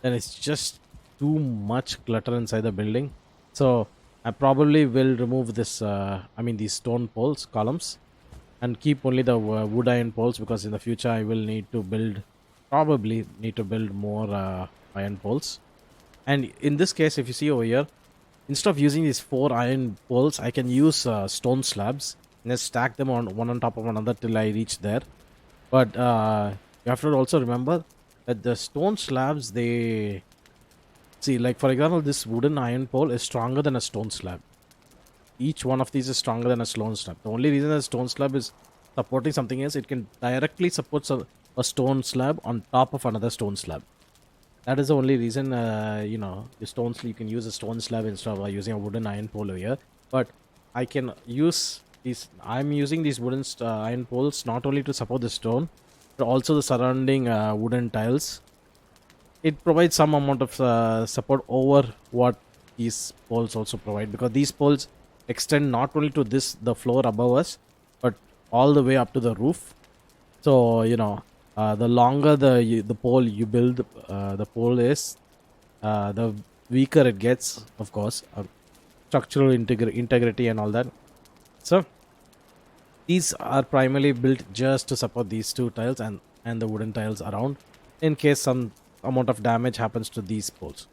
then it's just too much clutter inside the building. So I probably will remove this. These stone poles columns, and keep only the wood iron poles, because in the future I will probably need to build more iron poles. And in this case, if you see over here, instead of using these 4 iron poles, I can use stone slabs and just stack them on one on top of another till I reach there. But you have to also remember that the stone slabs, they see, like for example, this wooden iron pole is stronger than a stone slab. Each one of these is stronger than a stone slab. The only reason a stone slab is supporting something is it can directly support a stone slab on top of another stone slab. That is the only reason, you can use a stone slab instead of using a wooden iron pole over here. But I can use these. I'm using these wooden iron poles not only to support the stone, but also the surrounding wooden tiles. It provides some amount of support over what these poles also provide, because these poles extend not only to the floor above us, but all the way up to the roof. So The longer the pole you build, the pole is, the weaker it gets, of course. Structural integrity and all that. So these are primarily built just to support these two tiles and the wooden tiles around, in case some amount of damage happens to these poles.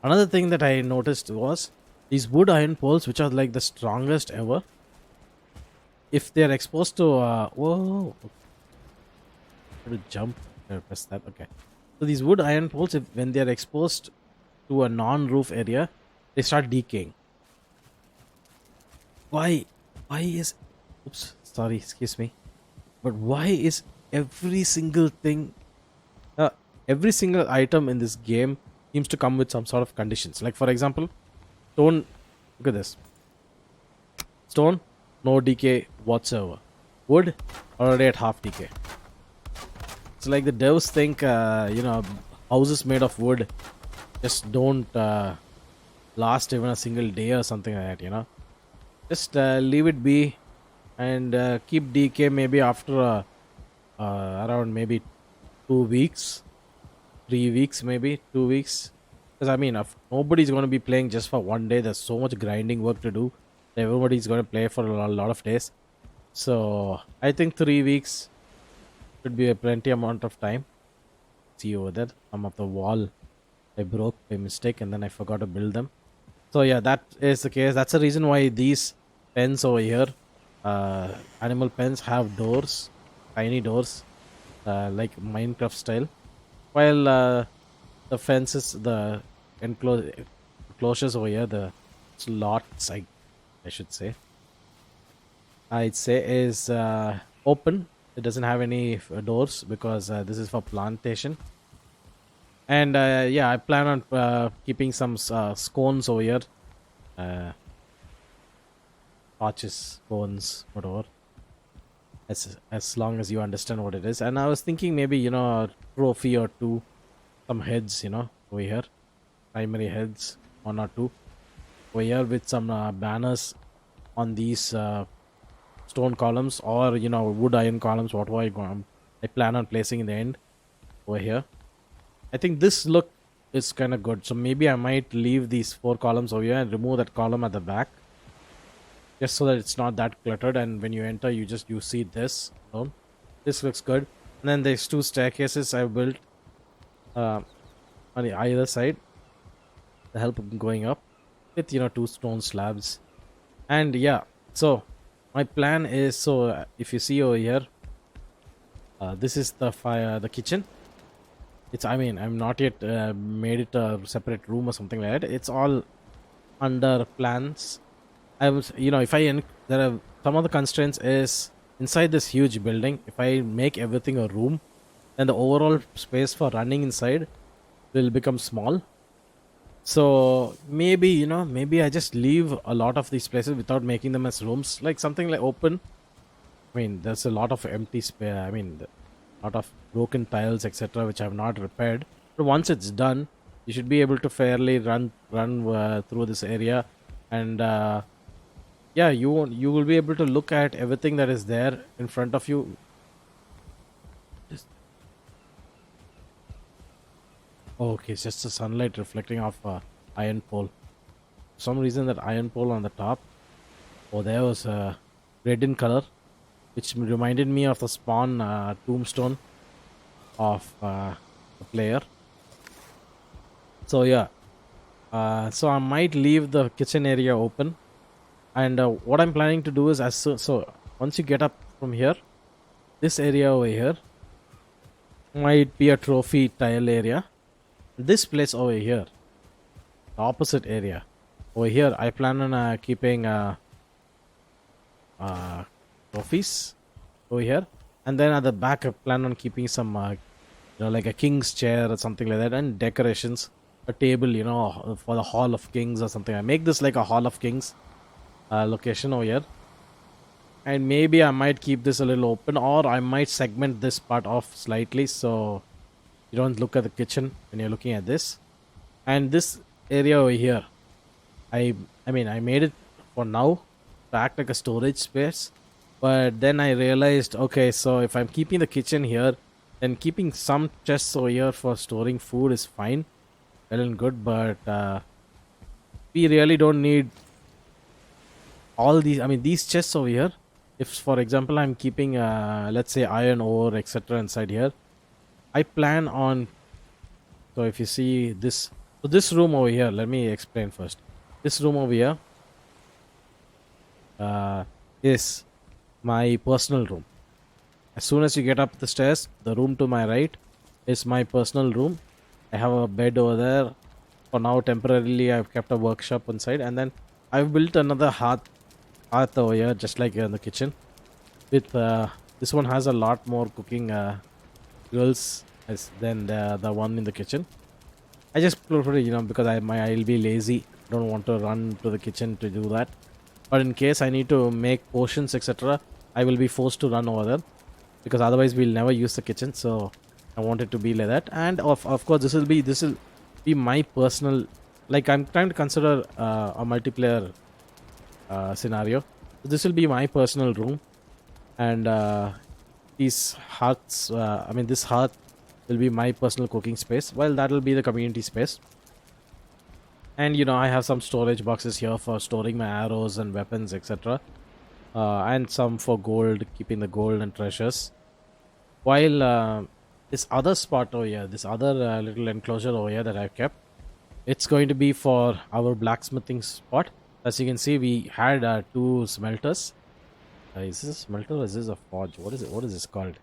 Another thing that I noticed was these wood iron poles, which are like the strongest ever. If they are exposed to whoa, to jump, press that. Okay, so these wood iron poles, if when they are exposed to a non-roof area, they start decaying. Why? Why is? Oops, sorry, excuse me. But why is every single thing, uh, every single item in this game seems to come with some sort of conditions? Like for example, stone. Look at this. Stone, no decay whatsoever. Wood, already at half decay. It's like the devs think, houses made of wood just don't last even a single day or something like that. Just leave it be and keep decay maybe after around maybe 2 weeks, 3 weeks, maybe 2 weeks. Because I mean, if nobody's going to be playing just for one day, there's so much grinding work to do. Everybody's going to play for a lot of days. So I think 3 weeks should be a plenty amount of time. See over there, some of the wall I broke by mistake and then I forgot to build them. So yeah, that is the case. That's the reason why these pens over here, animal pens, have doors, tiny doors, like Minecraft style. While the fences, the enclosures over here, the slots, I should say, I'd say is open. It doesn't have any doors because this is for plantation. And yeah, I plan on keeping some scones over here. Uh, Arches, scones, whatever. As long as you understand what it is. And I was thinking maybe, a trophy or two, some heads, over here. Primary heads, one or two. Over here with some banners on these stone columns or, wood iron columns, whatever I plan on placing in the end over here. I think this look is kind of good. So maybe I might leave these 4 columns over here and remove that column at the back, just so that it's not that cluttered. And when you enter, you see this alone. This looks good. And then there's 2 staircases I built on the either side to help going up with 2 stone slabs. And yeah, so my plan is, so if you see over here, this is the kitchen. I'm not yet made it a separate room or something like that. It's all under plans. I was, if there are some of the constraints is inside this huge building. If I make everything a room, then the overall space for running inside will become small. So maybe I just leave a lot of these places without making them as rooms, like something like open. I mean, there's a lot of empty space. I mean, a lot of broken tiles, etc., which I've not repaired. But once it's done, you should be able to fairly run through this area, and yeah, you will be able to look at everything that is there in front of you. Just, okay, it's just the sunlight reflecting off iron pole. For some reason, that iron pole on the top, there was red in color, which reminded me of the spawn tombstone of the player. So yeah, so I might leave the kitchen area open, and what I'm planning to do is, so once you get up from here, this area over here might be a trophy tile area. This place over here, the opposite area over here, I plan on keeping trophies over here, and then at the back I plan on keeping some like a king's chair or something like that, and decorations, a table, for the hall of kings or something. I make this like a hall of kings location over here, and maybe I might keep this a little open, or I might segment this part off slightly so you don't look at the kitchen when you're looking at this. And this area over here, I made it for now to act like a storage space, but then I realized, okay, so if I'm keeping the kitchen here, And keeping some chests over here for storing food is fine, well and good, but we really don't need all these. I mean, these chests over here, if for example I'm keeping let's say iron ore etc inside here, I plan on. So if you see this, so this room over here, let me explain first. This room over here uh, is my personal room. As soon as you get up the stairs, the room to my right is my personal room. I have a bed over there. For now, temporarily, I've kept a workshop inside, and then I've built another hearth over here, just like in the kitchen. With this one has a lot more cooking grills as than the one in the kitchen. I just prefer, because I'll be lazy. Don't want to run to the kitchen to do that. But in case I need to make potions, etc., I will be forced to run over there because otherwise we'll never use the kitchen. So I want it to be like that. And of course, this will be my personal. Like I'm trying to consider a multiplayer scenario. So this will be my personal room, and these hearths. I mean, this hearth will be my personal cooking space. Well, that will be the community space. And I have some storage boxes here for storing my arrows and weapons, etc. And some for gold, keeping the gold and treasures. While this other spot over here, this other little enclosure over here that I've kept, it's going to be for our blacksmithing spot. As you can see, we had two smelters. Is this a smelter or is this a forge? What is it? What is this called?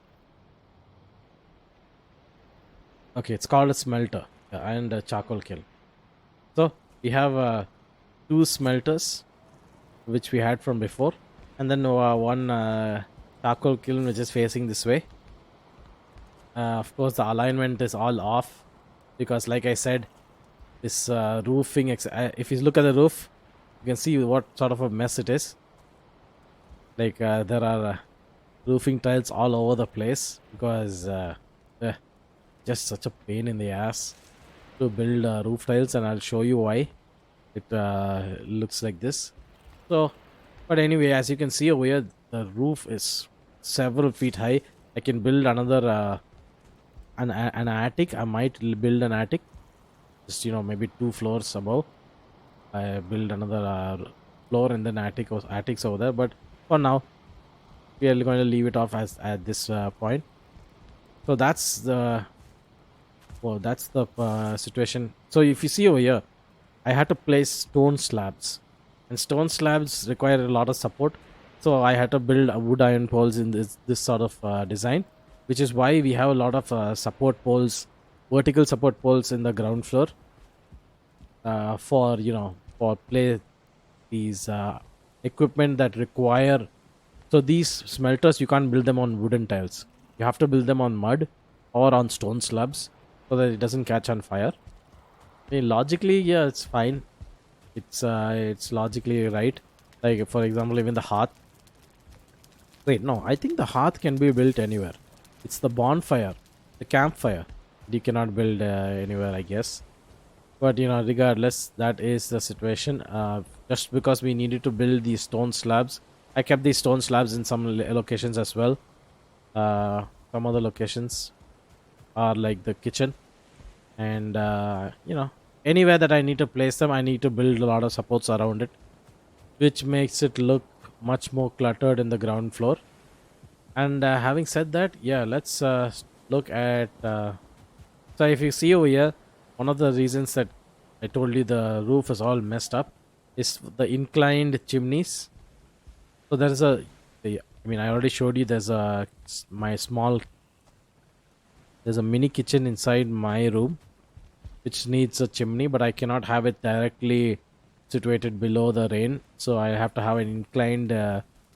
Okay, it's called a smelter and a charcoal kiln. So we have two smelters which we had from before, and then one charcoal kiln which is facing this way. Of course, the alignment is all off because, like I said, this roofing. If you look at the roof, you can see what sort of a mess it is. Like there are roofing tiles all over the place because eh, just such a pain in the ass to build roof tiles, and I'll show you why it looks like this. So, but anyway, as you can see over here, the roof is several feet high. I can build another an attic. I might build an attic, just maybe 2 floors above. I build another floor and then attics over there. But for now, we are going to leave it off as at this point. So that's the situation. So if you see over here, I had to place stone slabs, and stone slabs require a lot of support. So I had to build wood iron poles in this sort of design, which is why we have a lot of support poles, vertical support poles in the ground floor for play these equipment that require. So these smelters you can't build them on wooden tiles. You have to build them on mud or on stone slabs so that it doesn't catch on fire. I mean, logically, yeah, it's fine. It's logically right. Like for example, even the hearth. Wait, no, I think the hearth can be built anywhere. It's the bonfire, the campfire. You cannot build anywhere, I guess. But regardless, that is the situation. Just because we needed to build these stone slabs, I kept these stone slabs in some locations as well. Some other locations are like the kitchen, and anywhere that I need to place them, I need to build a lot of supports around it, which makes it look much more cluttered in the ground floor. And having said that, yeah, let's look at. So if you see over here, one of the reasons that I told you the roof is all messed up is the inclined chimneys. So there is I mean, I already showed you. My small. There's a mini kitchen inside my room, which needs a chimney, but I cannot have it directly situated below the rain. So I have to have an inclined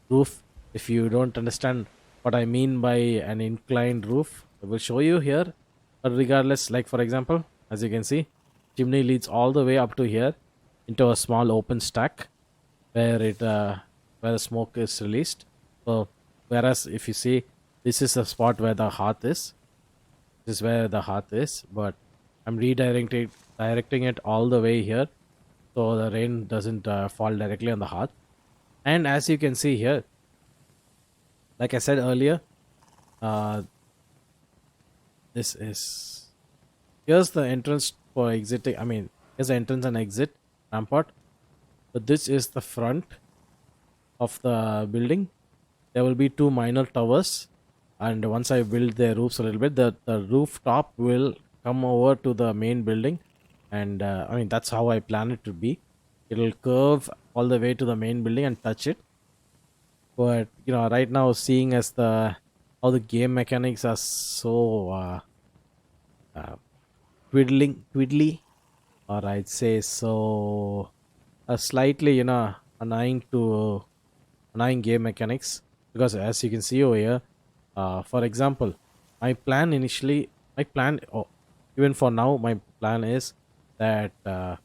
roof. If you don't understand what I mean by an inclined roof, I will show you here. But regardless, like for example, as you can see, chimney leads all the way up to here into a small open stack where the smoke is released. So whereas if you see, this is the spot where the hearth is. This is where the hearth is, but I'm directing it all the way here, so the rain doesn't fall directly on the hearth. And as you can see here, like I said earlier, uh, this is here's the entrance for exiting. I mean, here's the entrance and exit rampart. But this is the front of the building. There will be two minor towers, and once I build the roofs a little bit, the rooftop will come over to the main building, and I mean that's how I plan it to be. It'll curve all the way to the main building and touch it. But right now, seeing as the how the game mechanics are so uh, twiddly, or I'd say so slightly, annoying game mechanics. Because as you can see over here, for example, my plan initially, my plan, oh, even for now, my plan is that uh,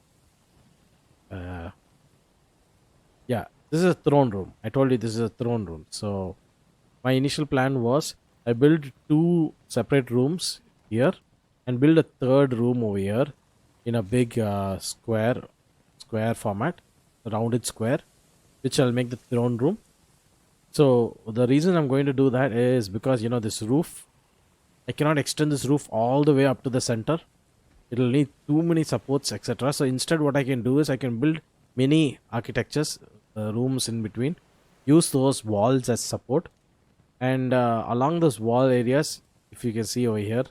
yeah, this is a throne room. I told you this is a throne room. So my initial plan was I build two separate rooms here and build a third room over here in a big square format, a rounded square, which I'll make the throne room. So the reason I'm going to do that is because this roof, I cannot extend this roof all the way up to the center. It'll need too many supports, etc. So instead, what I can do is I can build mini architectures, rooms in between, use those walls as support, and along those wall areas, if you can see over here,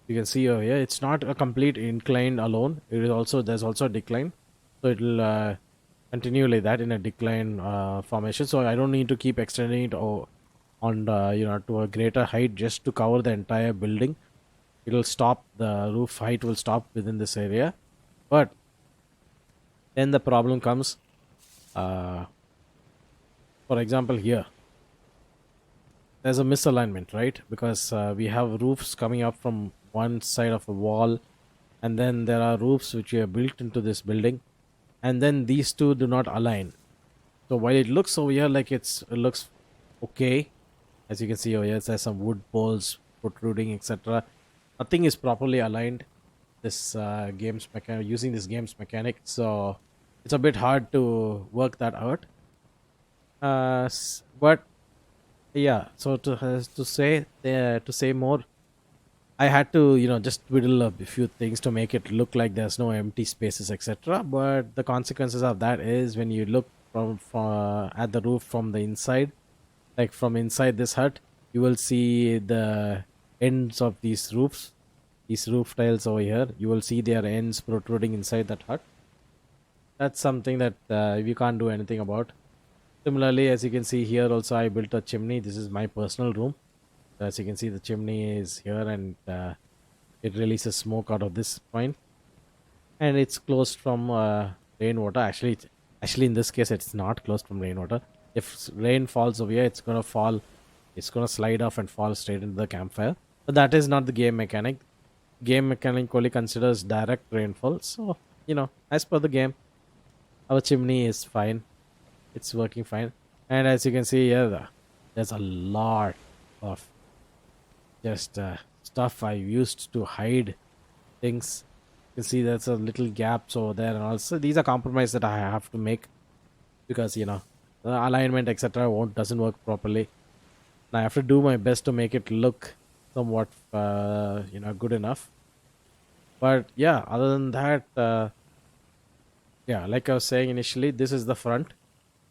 it's not a complete incline alone. It is also there's also a decline, so it'll continue like that in a decline formation. So I don't need to keep extending it on to a greater height just to cover the entire building. It'll stop, the roof height will stop within this area. But then the problem comes, uh, for example, here there's a misalignment, right? Because we have roofs coming up from one side of a wall, and then there are roofs which are built into this building, and then these two do not align. So while it looks over here like it looks okay, as you can see over here, there's some wood poles protruding, etc. Nothing is properly aligned. This game's mechanic, using this game's mechanic, so it's a bit hard to work that out. But yeah, so to say more, I had to just twiddle a few things to make it look like there's no empty spaces, etc. But the consequences of that is when you look from at the roof from the inside, like from inside this hut, you will see the ends of these roof tiles over here. You will see their ends protruding inside that hut. That's something that we can't do anything about. Similarly, as you can see here, also I built a chimney. This is my personal room. As you can see, the chimney is here, and it releases smoke out of this point, and it's closed from rainwater. Actually, in this case, it's not closed from rainwater. If rain falls over here, it's gonna fall. It's gonna slide off and fall straight into the campfire. But that is not the game mechanic. Game mechanic only considers direct rainfall. So as per the game, our chimney is fine. It's working fine. And as you can see here, there's a lot of just stuff I used to hide things. You can see there's a little gaps over there, and also these are compromises that I have to make because the alignment, etc. won't doesn't work properly. And I have to do my best to make it look somewhat good enough. But yeah, other than that, yeah, like I was saying initially, this is the front.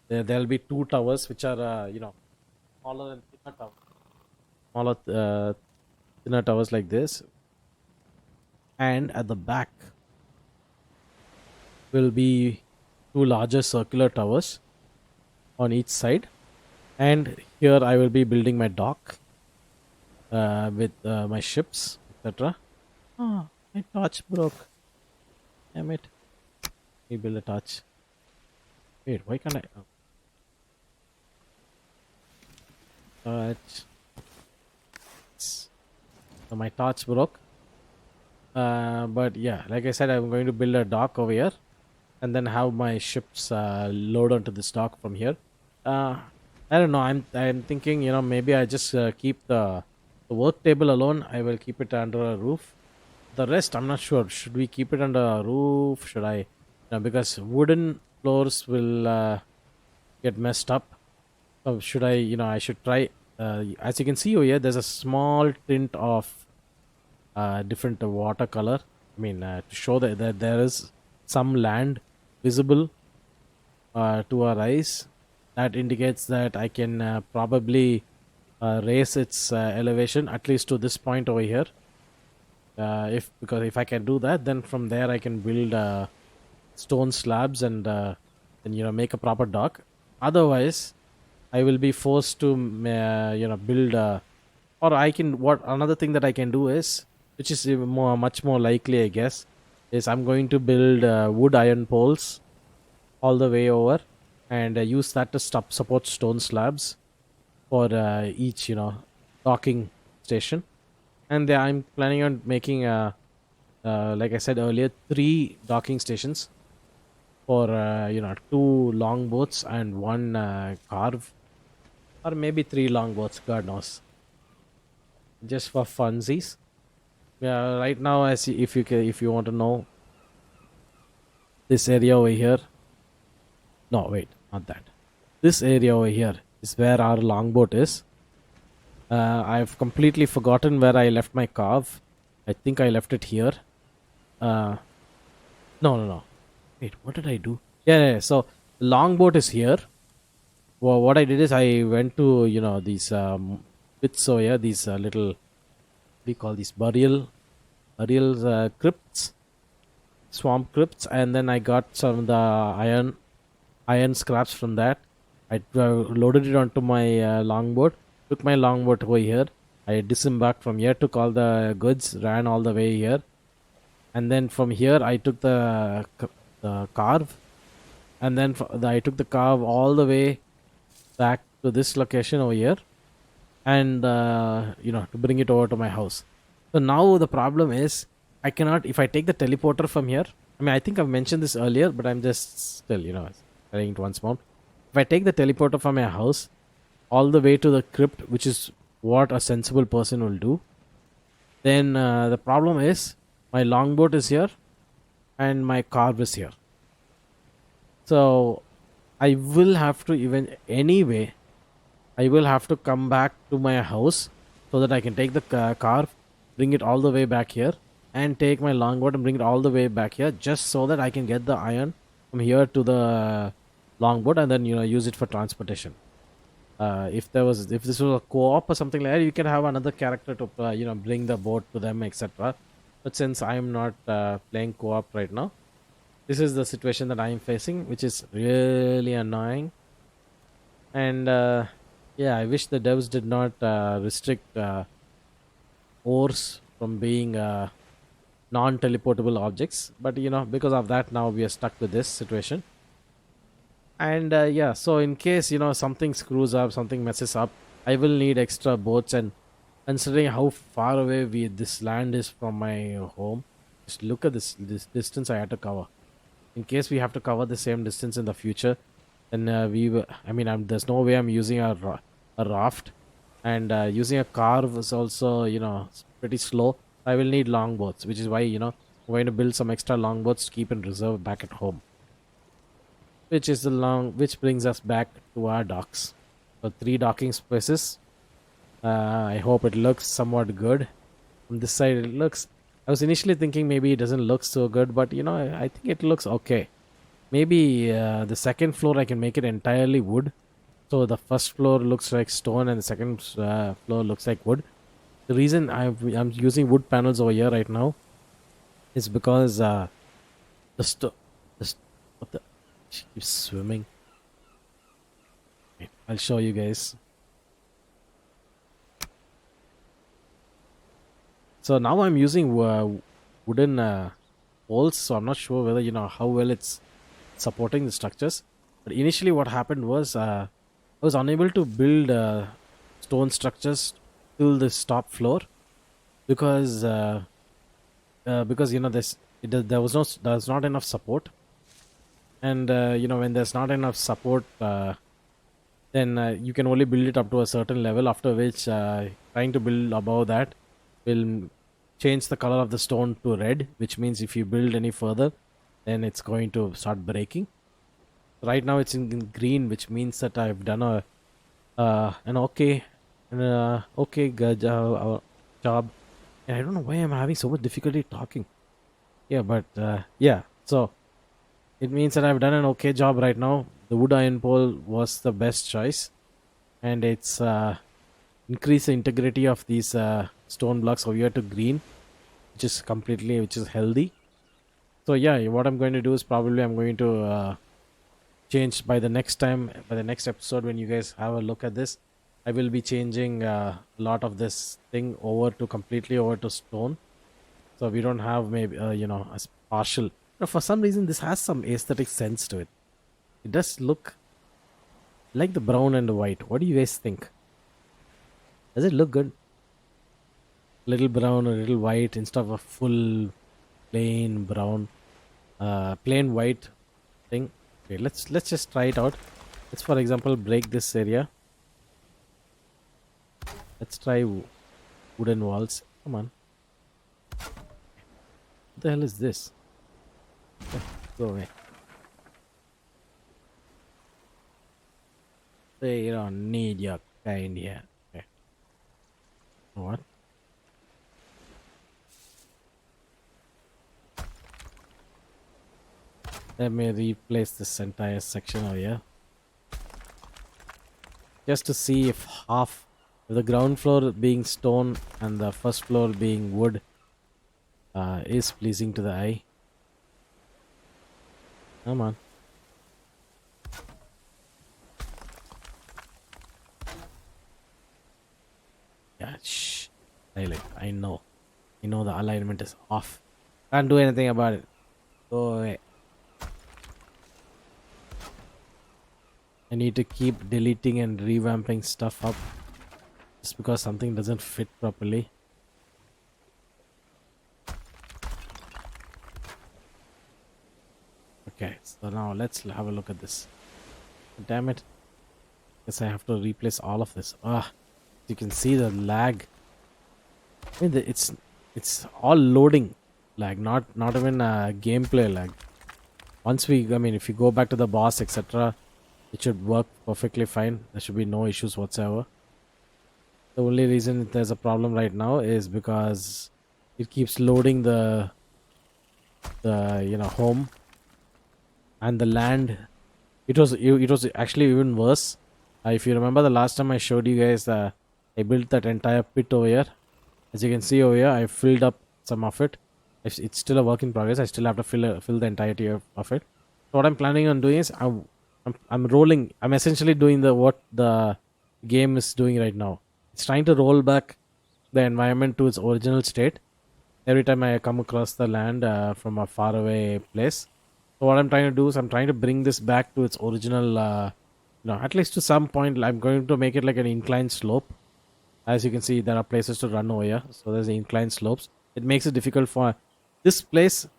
There'll be two towers which are smaller than thinner towers, smaller thinner towers like this, and at the back will be two larger circular towers on each side. And here I will be building my dock with my ships, etc. Oh, my torch broke. Damn it. Let me build a torch. Wait, why can't I? Oh. Torch. So my torch broke. But yeah, like I said, I'm going to build a dock over here, and then have my ships load onto this dock from here. I don't know. I'm thinking, maybe I just keep the work table alone. I will keep it under a roof. The rest, I'm not sure. Should we keep it under a roof? Should I? Because wooden floors will get messed up. Should I? I should try. as you can see over here, there's a small tint of different watercolor. I mean, to show that there is some land visible to our eyes. That indicates that I can probably raise its elevation at least to this point over here. If because if I can do that, then from there I can build stone slabs and make a proper dock. Otherwise, I will be forced to build or I can what another thing that I can do is, which is even much more likely I guess, is I'm going to build wood iron poles all the way over and use that to support stone slabs for each docking station. And I'm planning on making like I said earlier, 3 docking stations for two longboats and one carve, or maybe 3 longboats, god knows, just for funsies. Yeah, right now, if you can, if you want to know, this area over here, no wait, not that, this area over here is where our longboat is. I've completely forgotten where I left my carve. I think I left it here. uh no. Wait, what did I do? Yeah. So the longboat is here. Well, what I did is I went to these pits over here, these little, what do you call these, burial crypts, swamp crypts, and then I got some of the iron scraps from that. I loaded it onto my longboat. Took my longboat over here. I disembarked from here. Took all the goods. Ran all the way here, and then from here I took the carve, and then I took the carve all the way back to this location over here, and to bring it over to my house. So now the problem is I cannot, if I take the teleporter from here. I mean, I think I've mentioned this earlier, but I'm just still saying it once more. If I take the teleporter from my house all the way to the crypt, which is what a sensible person will do, then the problem is my longboat is here and my carve is here. So I will have to, even anyway, I will have to come back to my house so that I can take the car, bring it all the way back here, and take my longboat and bring it all the way back here, just so that I can get the iron from here to the longboat and then use it for transportation. If this was a co-op or something like that, you can have another character to bring the boat to them, etc. But since I am not playing co-op right now, this is the situation that I am facing, which is really annoying. And yeah, I wish the devs did not restrict ores from being non-teleportable objects. But because of that, now we are stuck with this situation. And yeah, so in case something screws up, something messes up, I will need extra boats. And considering how far away this land is from my home, just look at this distance I had to cover. In case we have to cover the same distance in the future, then I mean, there's no way I'm using a raft, and using a carve is also pretty slow. I will need longboats, which is why I'm going to build some extra longboats to keep in reserve back at home. Which brings us back to our docks. So 3 docking spaces. I hope it looks somewhat good. From this side, it looks. I was initially thinking maybe it doesn't look so good, but I think it looks okay. Maybe the second floor I can make it entirely wood. So the first floor looks like stone and the second floor looks like wood. The reason I'm using wood panels over here right now is because the sto- what the, she keeps swimming. Wait, I'll show you guys. So now I'm using wooden poles, so I'm not sure whether how well it's supporting the structures. But initially, what happened was I was unable to build stone structures till this top floor because there's not enough support, and when there's not enough support, then you can only build it up to a certain level. After which, trying to build above that will change the color of the stone to red, which means if you build any further, then it's going to start breaking. Right now it's in green, which means that I've done an okay And okay, good job. And I don't know why I'm having so much difficulty talking. Yeah, but yeah. So it means that I've done an okay job right now. The wood iron pole was the best choice, and it's increase the integrity of these stone blocks over here to green, which is healthy. So yeah, what I'm going to do is probably I'm going to change by the next episode when you guys have a look at this. I will be changing a lot of this thing over to completely over to stone, so we don't have maybe as partial. For some reason, this has some aesthetic sense to it. It does look like the brown and the white. What do you guys think? Does it look good? Little brown, a little white instead of a full plain brown, plain white thing. Okay, let's just try it out. Let's, for example, break this area. Let's try wooden walls. Come on. What the hell is this? Go away. They don't need your kind here. Okay. What? Let me replace this entire section over here. Just to see if the ground floor being stone and the first floor being wood is pleasing to the eye. Come on. Yeah, shh. I know. I know the alignment is off. Can't do anything about it. Go away. I need to keep deleting and revamping stuff up just because something doesn't fit properly. Okay, so now let's have a look at this. Damn it. Guess I have to replace all of this. You can see the lag. I mean, it's all loading lag, not even gameplay lag. If you go back to the boss, etc., it should work perfectly fine. There should be no issues whatsoever. The only reason there's a problem right now is because it keeps loading the home and the land. It was actually even worse. If you remember the last time I showed you guys, I built that entire pit over here. As you can see over here, I filled up some of it. It's still a work in progress. I still have to fill the entirety of it. So what I'm planning on doing is I'm rolling. I'm essentially doing what the game is doing right now. It's trying to roll back the environment to its original state every time I come across the land from a faraway place. So what I'm trying to do is I'm trying to bring this back to its original, at least to some point. I'm going to make it like an inclined slope. As you can see, there are places to run over here, so there's the inclined slopes. It makes it difficult for this place.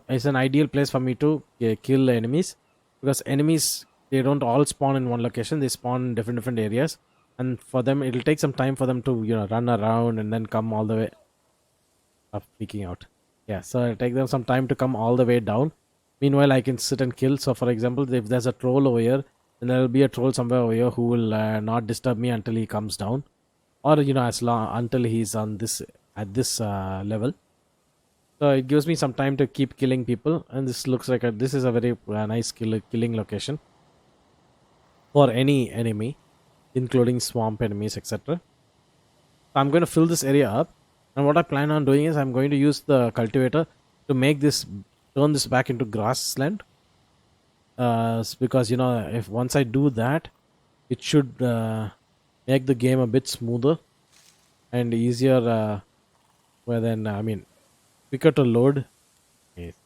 Is an ideal place for me to kill enemies, because enemies, they don't all spawn in one location. They spawn in different areas, and for them it'll take some time for them to run around and then come all the way up, peeking out. Yeah, so it'll take them some time to come all the way down. Meanwhile, I can sit and kill. So for example, if there's a troll over here, then there will be a troll somewhere over here who will not disturb me until he comes down, or as long until he's on this at this level. So it gives me some time to keep killing people, and this looks like this is a very nice killing location for any enemy, including swamp enemies, etc. So I'm going to fill this area up, and what I plan on doing is I'm going to use the cultivator to turn this back into grassland. Because if once I do that, it should make the game a bit smoother and easier. Where then quicker to load. It's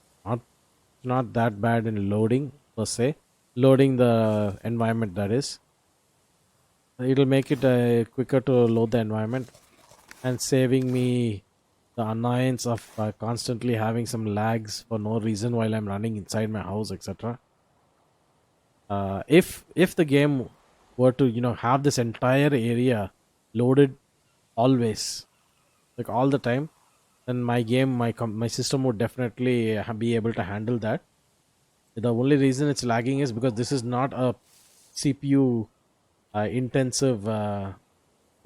not that bad in loading per se. Loading the environment, that is. It'll make it quicker to load the environment, and saving me the annoyance of constantly having some lags for no reason while I'm running inside my house, etc. If the game were to have this entire area loaded always, like all the time, then my system would definitely be able to handle that. The only reason it's lagging is because this is not a CPU intensive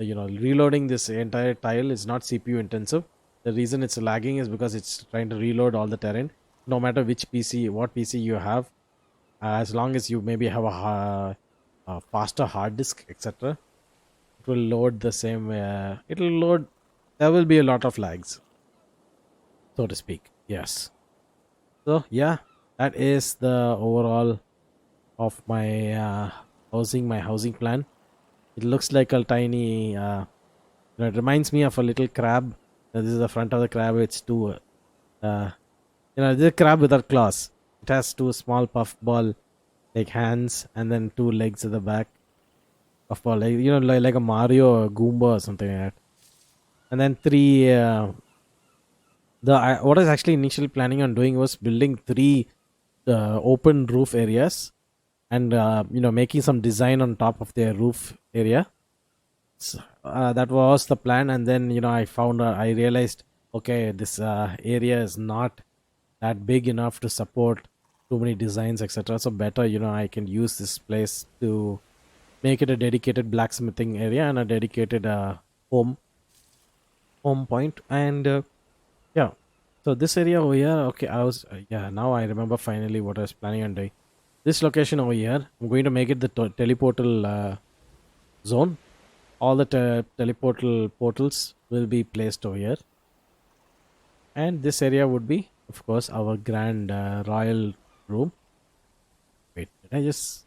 reloading this entire tile is not CPU intensive. The reason it's lagging is because it's trying to reload all the terrain, no matter which PC, what PC you have, as long as you maybe have a faster hard disk, etc. It will load the same. It will load. There will be a lot of lags, so to speak. Yes. So yeah, that is the overall of my housing plan. It looks like a tiny. It reminds me of a little crab. This is the front of the crab. It's two. Uh, this is a crab without claws. It has two small puffball like hands and then two legs at the back. Puffball, like a Mario or Goomba or something like that. And then three. What I was actually initially planning on doing was building three open roof areas, and making some design on top of their roof area. That was the plan, and then I realized, okay, this area is not that big enough to support too many designs, etc. So better, I can use this place to make it a dedicated blacksmithing area and a dedicated home home point. And yeah, so this area over here, okay, yeah, now I remember finally what I was planning on doing. This location over here, I'm going to make it the teleportal zone. All the teleportal portals will be placed over here, and this area would be, of course, our grand royal room. Wait, did I just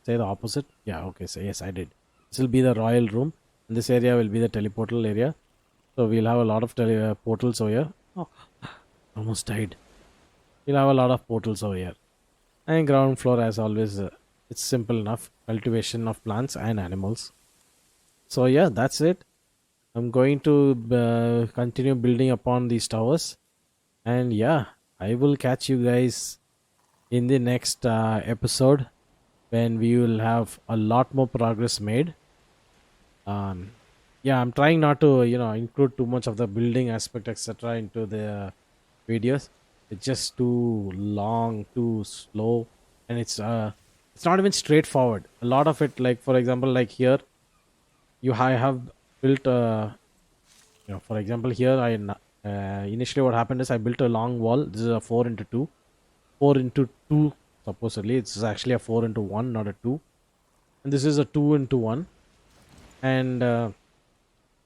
say the opposite? Yeah, okay, so yes, I did. This will be the royal room, and this area will be the teleportal area. So we'll have a lot of portals over here. Oh, almost died. We'll have a lot of portals over here. And ground floor, as always, it's simple enough cultivation of plants and animals. So yeah, that's it. I'm going to continue building upon these towers, and yeah, I will catch you guys in the next episode when we will have a lot more progress made. Um, yeah, I'm trying not to include too much of the building aspect, etc., into the videos. It's just too long, too slow, and it's not even straightforward. A lot of it, like for example, like here, I have built for example, here initially what happened is I built a long wall. This is a 4 into 2, 4 into 2. Supposedly, it's actually a 4 into 1, not a 2. And this is a 2 into 1. And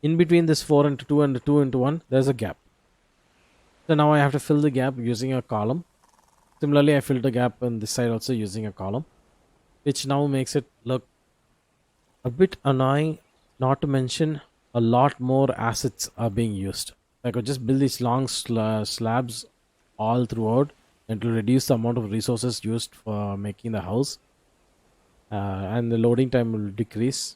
in between this 4 into 2 and the 2 into 1, there's a gap. So now I have to fill the gap using a column. Similarly, I filled the gap on this side also using a column, which now makes it look a bit annoying. Not to mention, a lot more assets are being used. I could just build these long slabs all throughout, and to reduce the amount of resources used for making the house, and the loading time will decrease.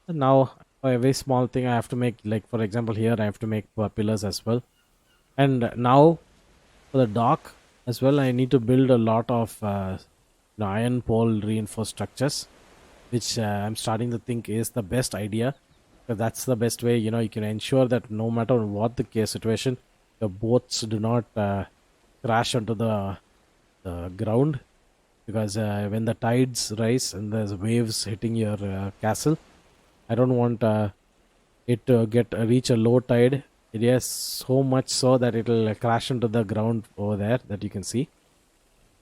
And now, for a very small thing, I have to make, like for example, here I have to make pillars as well. And now, for the dock as well, I need to build a lot of iron pole reinforced structures, which I'm starting to think is the best idea. Because that's the best way, you can ensure that no matter what the case situation, the boats do not crash onto the ground. Because when the tides rise and there's waves hitting your castle, I don't want it to reach a low tide area so much so that it will crash into the ground over there that you can see.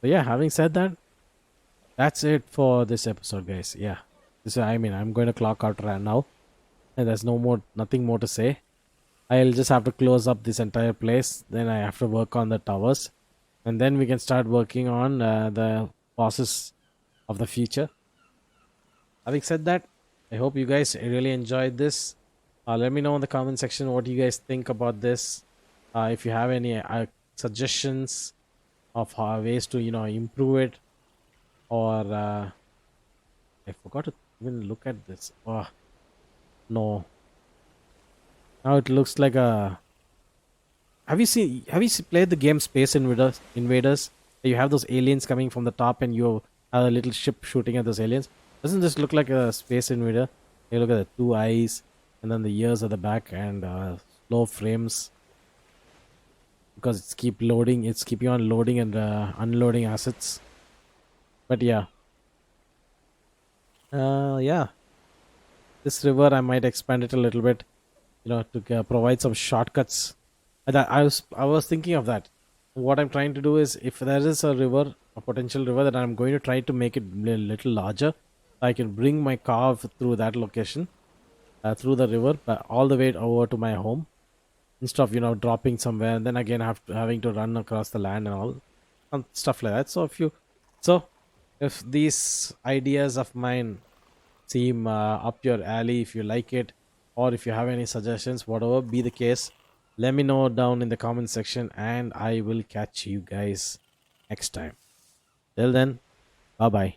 So yeah, having said that, that's it for this episode, guys. Yeah, I'm going to clock out right now, and there's nothing more to say. I'll just have to close up this entire place. Then I have to work on the towers, and then we can start working on the bosses of the future. Having said that, I hope you guys really enjoyed this. Let me know in the comment section what you guys think about this. If you have any suggestions of ways to improve it, or I forgot to even look at this. Oh no! Now it looks like a. Played the game Space Invaders? Invaders. You have those aliens coming from the top, and you have a little ship shooting at those aliens. Doesn't this look like a Space Invader? You look at the two eyes, and then the ears at the back, and slow frames because it's keep loading. It's keeping on loading and unloading assets. But yeah, yeah. this river, I might expand it a little bit, to provide some shortcuts. I was thinking of that. What I'm trying to do is, if there is a river, a potential river, that I'm going to try to make it a little larger. I can bring my car through that location, through the river, all the way over to my home, instead of dropping somewhere and then again having to run across the land and all, and stuff like that. So if these ideas of mine seem up your alley, if you like it, or if you have any suggestions, whatever be the case, let me know down in the comment section, and I will catch you guys next time. Till then, bye bye.